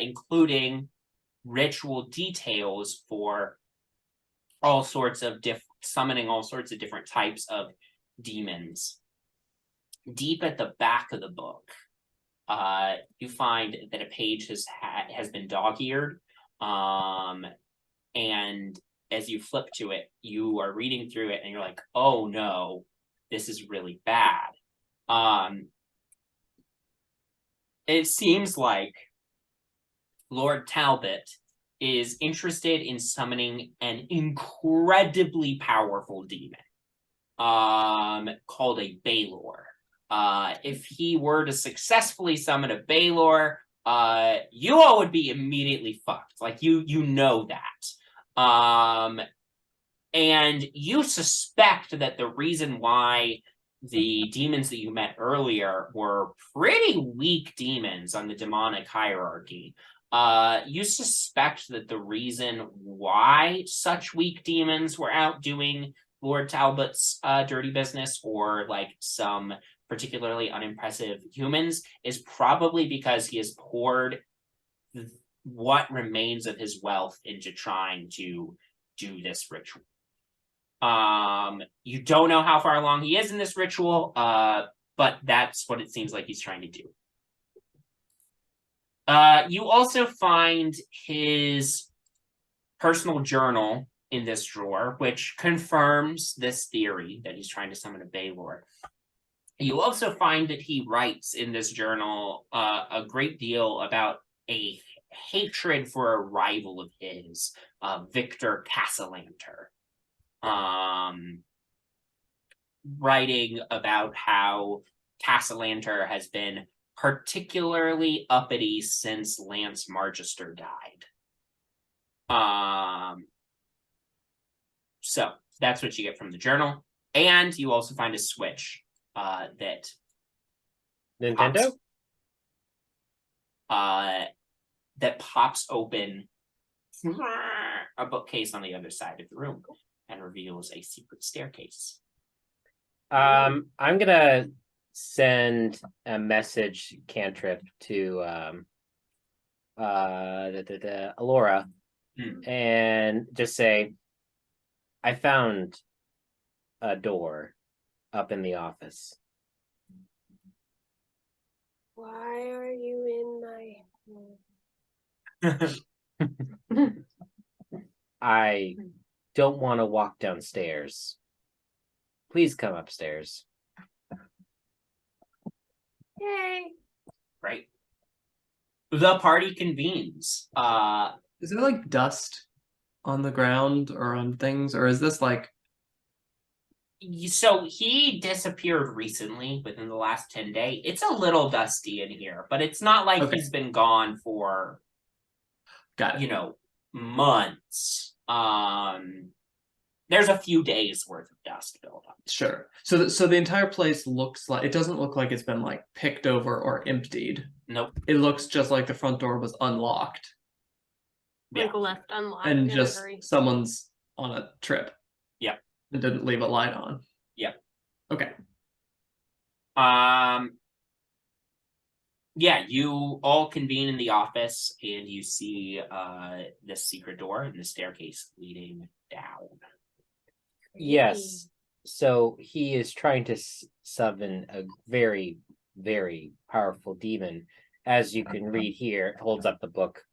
A: Including ritual details for all sorts of summoning all sorts of different types of demons. Deep at the back of the book, you find that a page has been dog-eared, and as you flip to it, you are reading through it and you're like, oh no, this is really bad. It seems like Lord Talbot is interested in summoning an incredibly powerful demon called a Baylor. If he were to successfully summon a Baylor, you all would be immediately fucked. Like, you know that. And you suspect that the reason why the demons that you met earlier were pretty weak demons on the demonic hierarchy. You suspect that the reason why such weak demons were out doing Lord Talbot's dirty business, or like some particularly unimpressive humans, is probably because he has poured what remains of his wealth into trying to do this ritual. You don't know how far along he is in this ritual, but that's what it seems like he's trying to do. You also find his personal journal in this drawer, which confirms this theory that he's trying to summon a Baylor. You also find that he writes in this journal a great deal about a hatred for a rival of his, Victor Castellanter. Writing about how Castellanter has been particularly uppity since Lance Margister died. So that's what you get from the journal. And you also find a switch that
D: Nintendo?
A: that pops open a bookcase on the other side of the room and reveals a secret staircase.
D: I'm gonna send a message cantrip to Ahlorah and just say, I found a door up in the office.
B: Why are you in my
D: I don't want to walk downstairs. Please come upstairs.
B: Yay.
A: Right. The party convenes.
C: Is there like dust on the ground or on things, or is this like...
A: So he disappeared recently within the last 10 days. It's a little dusty in here, but it's not like he's been gone for,
C: Got it.
A: Months. There's a few days worth of dust built up.
C: Sure. So the entire place looks like, it doesn't look like it's been like picked over or emptied.
A: Nope.
C: It looks just like the front door was unlocked
B: Like left unlocked
C: and
B: in a
C: just
B: hurry.
C: someone's on a trip.
A: Yeah.
C: And didn't leave a light on.
A: Yeah.
C: Okay.
A: Yeah, you all convene in the office and you see this secret door and the staircase leading down.
D: Yes. So he is trying to summon a very, very powerful demon. As you can read here, it holds up the book.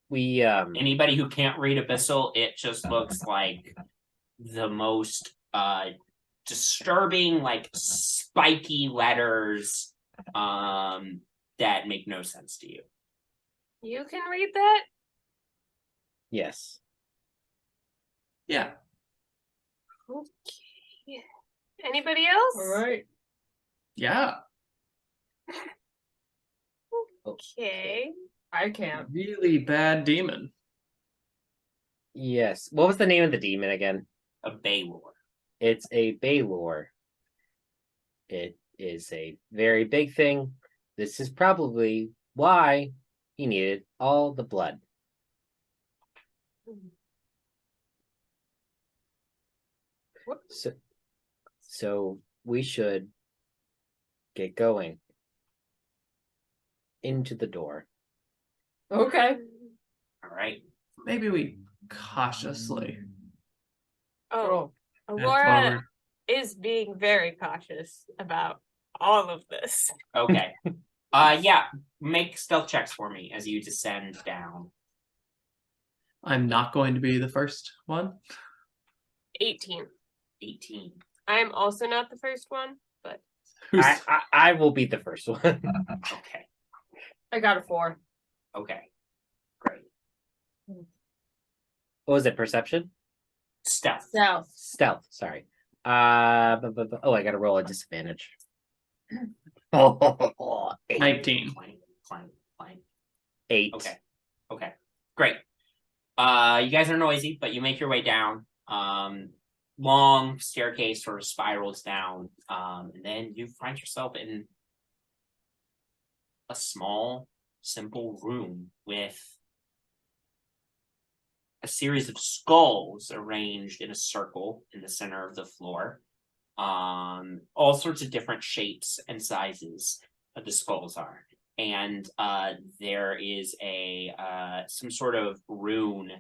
D: We
A: Anybody who can't read Abyssal, it just looks like the most disturbing, like spiky letters that make no sense to you.
B: You can read that?
D: yes.
C: Yeah.
B: Okay. Anybody else?
E: All right.
C: Yeah.
B: Okay.
E: I can't.
C: Really bad demon.
D: Yes. What was the name of the demon again?
A: A Baylor.
D: It's a Baylor. It is a very big thing. This is probably why he needed all the blood. So we should get going into the door.
E: Okay.
A: All right.
C: Maybe we cautiously.
B: Oh,
C: head
B: Ahlorah
C: forward.
B: is being very cautious about all of this.
A: Okay. Yeah, make stealth checks for me as you descend down.
C: I'm not going to be the first one.
B: 18.
A: 18.
B: I'm also not the first one, but
C: Who's
D: I will be the first one.
A: Okay.
E: I got a 4.
A: Okay. Great.
D: What was it? Perception?
A: Stealth.
E: Now,
D: Stealth. Sorry. I got to roll a disadvantage. Oh,
C: 19.
A: Clang.
D: 8.
A: Okay. Okay. Great. You guys are noisy, but you make your way down. Long staircase sort of spirals down. And then you find yourself in a small, simple room with a series of skulls arranged in a circle in the center of the floor. All sorts of different shapes and sizes the skulls are. And there is some sort of rune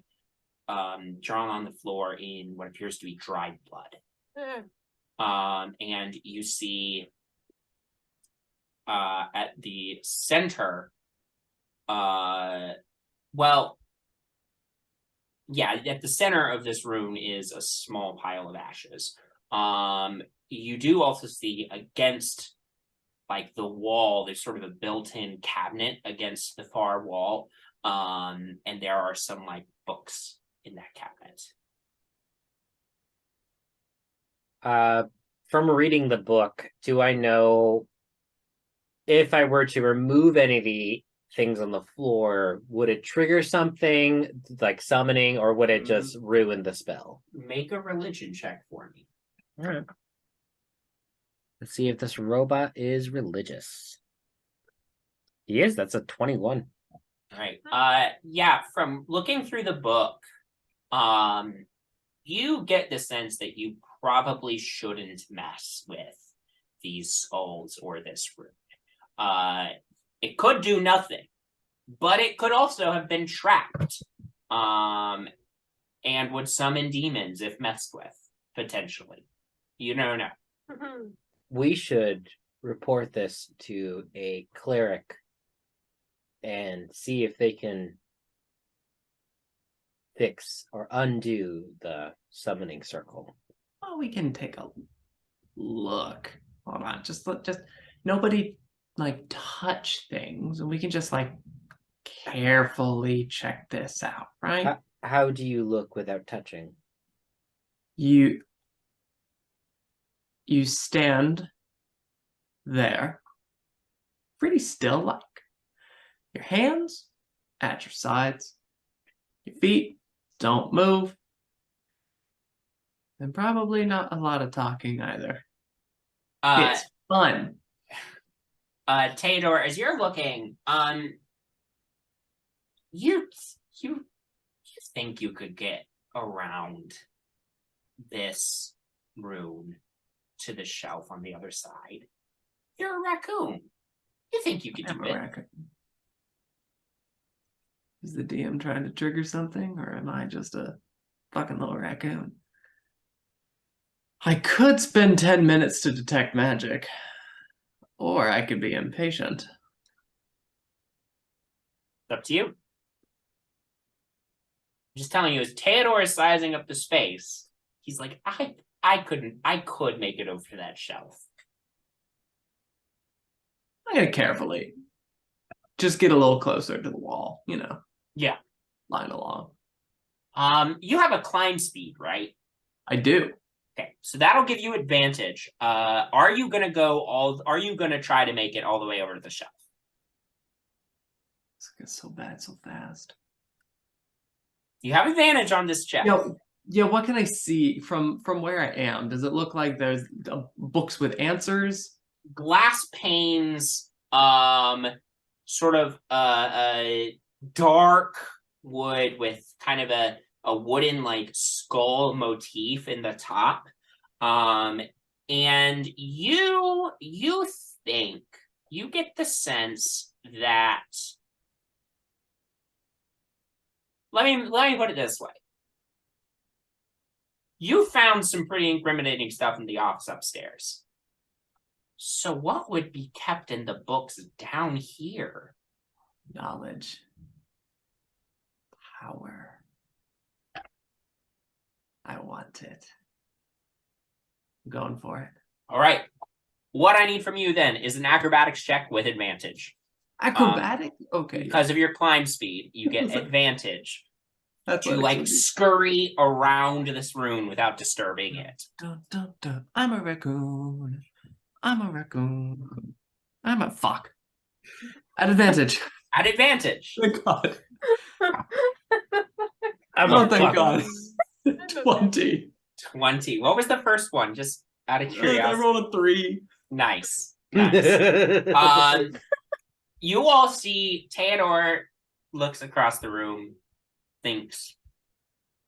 A: drawn on the floor in what appears to be dried blood. And you see at the center, at the center of this rune is a small pile of ashes. You do also see against like the wall, there's sort of a built-in cabinet against the far wall. And there are some like books in that cabinet.
D: From reading the book, do I know if I were to remove any of the things on the floor, would it trigger something like summoning, or would it just ruin the spell?
A: Make a religion check for me.
D: All right. Let's see if this robot is religious. He is. That's a 21.
A: All right. From looking through the book, you get the sense that you probably shouldn't mess with these skulls or this room. It could do nothing, but it could also have been trapped, and would summon demons if messed with, potentially. You don't know.
D: We should report this to a cleric and see if they can fix or undo the summoning circle.
C: Well, we can take a look. Hold on, just nobody like touch things, and we can just like carefully check this out, right?
D: How do you look without touching?
C: You stand there pretty still, like your hands at your sides, your feet don't move, and probably not a lot of talking either. It's fun.
A: Teadore, as you're looking, you think you could get around this room to the shelf on the other side. You're a raccoon. You think you could do it.
C: Raccoon. Is the DM trying to trigger something, or am I just a fucking little raccoon? I could spend 10 minutes to detect magic, or I could be impatient.
A: It's up to you. I'm just telling you, as Teadore is sizing up the space, he's like, I could make it over to that shelf.
C: I'm gonna carefully just get a little closer to the wall, you know.
A: Yeah.
C: Line along.
A: You have a climb speed, right?
C: I do.
A: Okay, so that'll give you advantage. Are you gonna try to make it all the way over to the shelf?
C: It's so bad so fast.
A: You have advantage on this check.
C: Yeah, what can I see from where I am? Does it look like there's books with answers?
A: Glass panes, sort of dark wood with kind of a wooden like skull motif in the top. And you think you get the sense that, let me put it this way. You found some pretty incriminating stuff in the office upstairs. So what would be kept in the books down here?
C: Knowledge. Power. I want it. I'm going for it.
A: All right. What I need from you then is an acrobatics check with advantage.
C: Acrobatic? Okay.
A: Because of your climb speed, you get advantage to
C: Athletics
A: like
C: would be-
A: scurry around this room without disturbing it.
C: Dun, dun, dun. I'm a raccoon. I'm a raccoon. I'm a fuck. At advantage.
A: At advantage.
C: Thank God.
D: I'm
C: Oh,
D: a
C: thank
D: fuck.
C: God. 20.
A: 20. What was the first one? Just out of
C: I
A: curiosity.
C: rolled a 3.
A: Nice. Nice. You all see Teadore looks across the room, thinks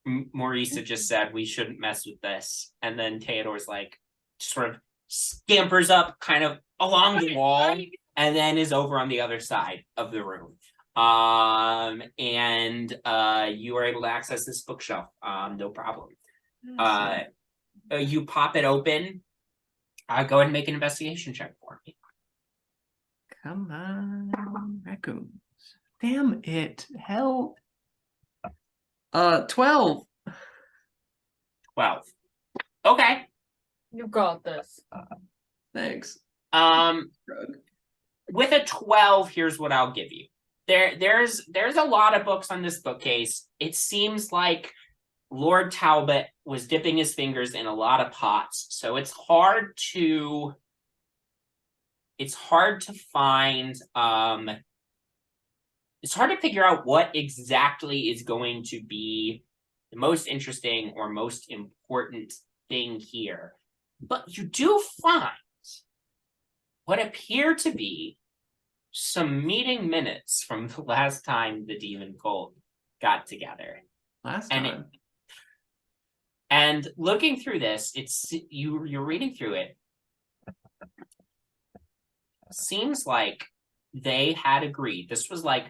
A: Maurice had just said we shouldn't mess with this, and then Teodore's like sort of scampers up kind of along the wall and then is over on the other side of the room. And you are able to access this bookshelf, no problem. You pop it open. Go ahead and make an investigation check for me.
C: Come on, raccoons. Damn it. Hell. 12.
A: 12. Okay.
E: You got this.
C: Thanks.
A: Um,
C: Krug.
A: with a 12, here's what I'll give you. There's a lot of books on this bookcase. It seems like Lord Talbot was dipping his fingers in a lot of pots, so it's hard to find it's hard to figure out what exactly is going to be the most interesting or most important thing here. But you do find what appear to be some meeting minutes from the last time the Demon Cult got together.
C: Last
A: And
C: time.
A: And looking through this, you're reading through it. Seems like they had agreed. This was like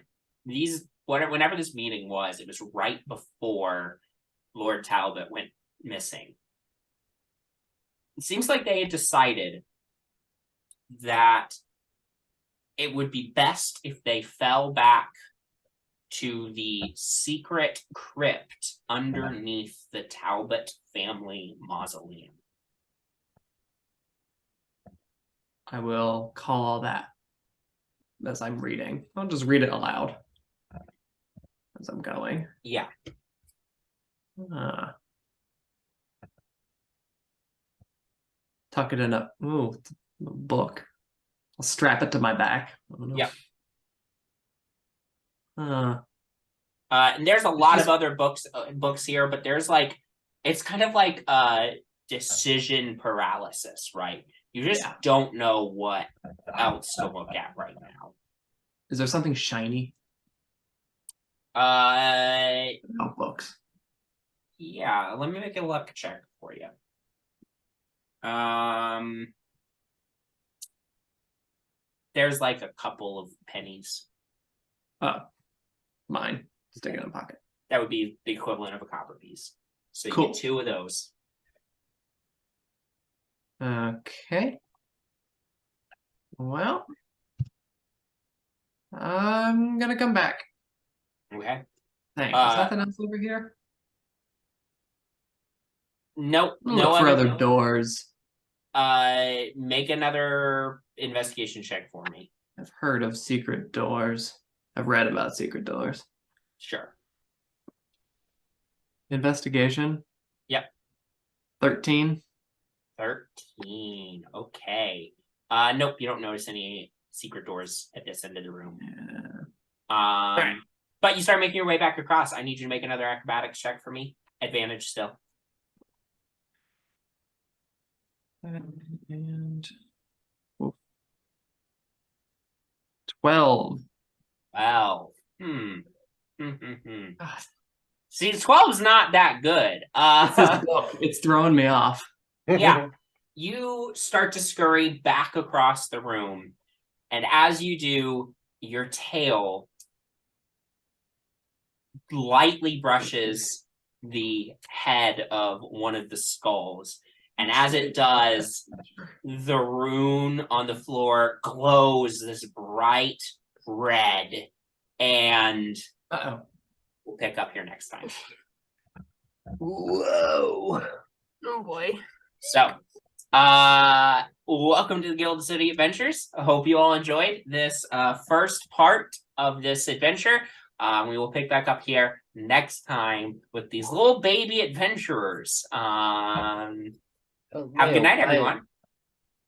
A: whenever this meeting was, it was right before Lord Talbot went missing. It seems like they had decided that it would be best if they fell back to the secret crypt underneath the Talbot family mausoleum.
C: I will call all that as I'm reading. I'll just read it aloud as I'm going.
A: Yeah.
C: Tuck it in a book. I'll strap it to my back. I don't know.
A: Yeah.
C: And
A: And there's a lot of other books here, but there's like, it's kind of like decision paralysis, right? You just don't know what else to look at right now.
C: is there something shiny? Notebooks.
A: Yeah, let me make a luck check for you. There's like a couple of pennies.
C: Mine. Stick it in a pocket.
A: That would be the equivalent of a copper piece. So you
C: Cool.
A: get 2 of those.
C: Okay. Well, I'm gonna come back.
A: Okay.
C: Thanks. Is nothing else over here?
A: Nope.
C: I'll
A: No
C: look for
A: other
C: other doors.
A: Make another investigation check for me.
C: I've heard of secret doors. I've read about secret doors.
A: Sure.
C: Investigation.
A: Yep.
C: 13.
A: 13. Okay. Nope, you don't notice any secret doors at this end of the room.
C: Yeah.
A: But you start making your way back across. I need you to make another acrobatics check for me. Advantage still.
C: And 12.
A: Wow. See, 12 is not that good.
C: It's this book. It's throwing me off.
A: Yeah. You start to scurry back across the room, and as you do, your tail lightly brushes the head of one of the skulls, and as it does, the rune on the floor glows this bright red, and
C: Uh-oh.
A: we'll pick up here next time.
D: Whoa.
B: Oh boy.
A: So, welcome to the Gilded City Adventures. I hope you all enjoyed this first part of this adventure. We will pick back up here next time with these little baby adventurers. Have a good night, everyone.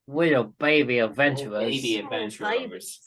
D: Little baby
A: Little
D: adventurers.
A: baby
B: Oh,
A: adventurers.
B: babies.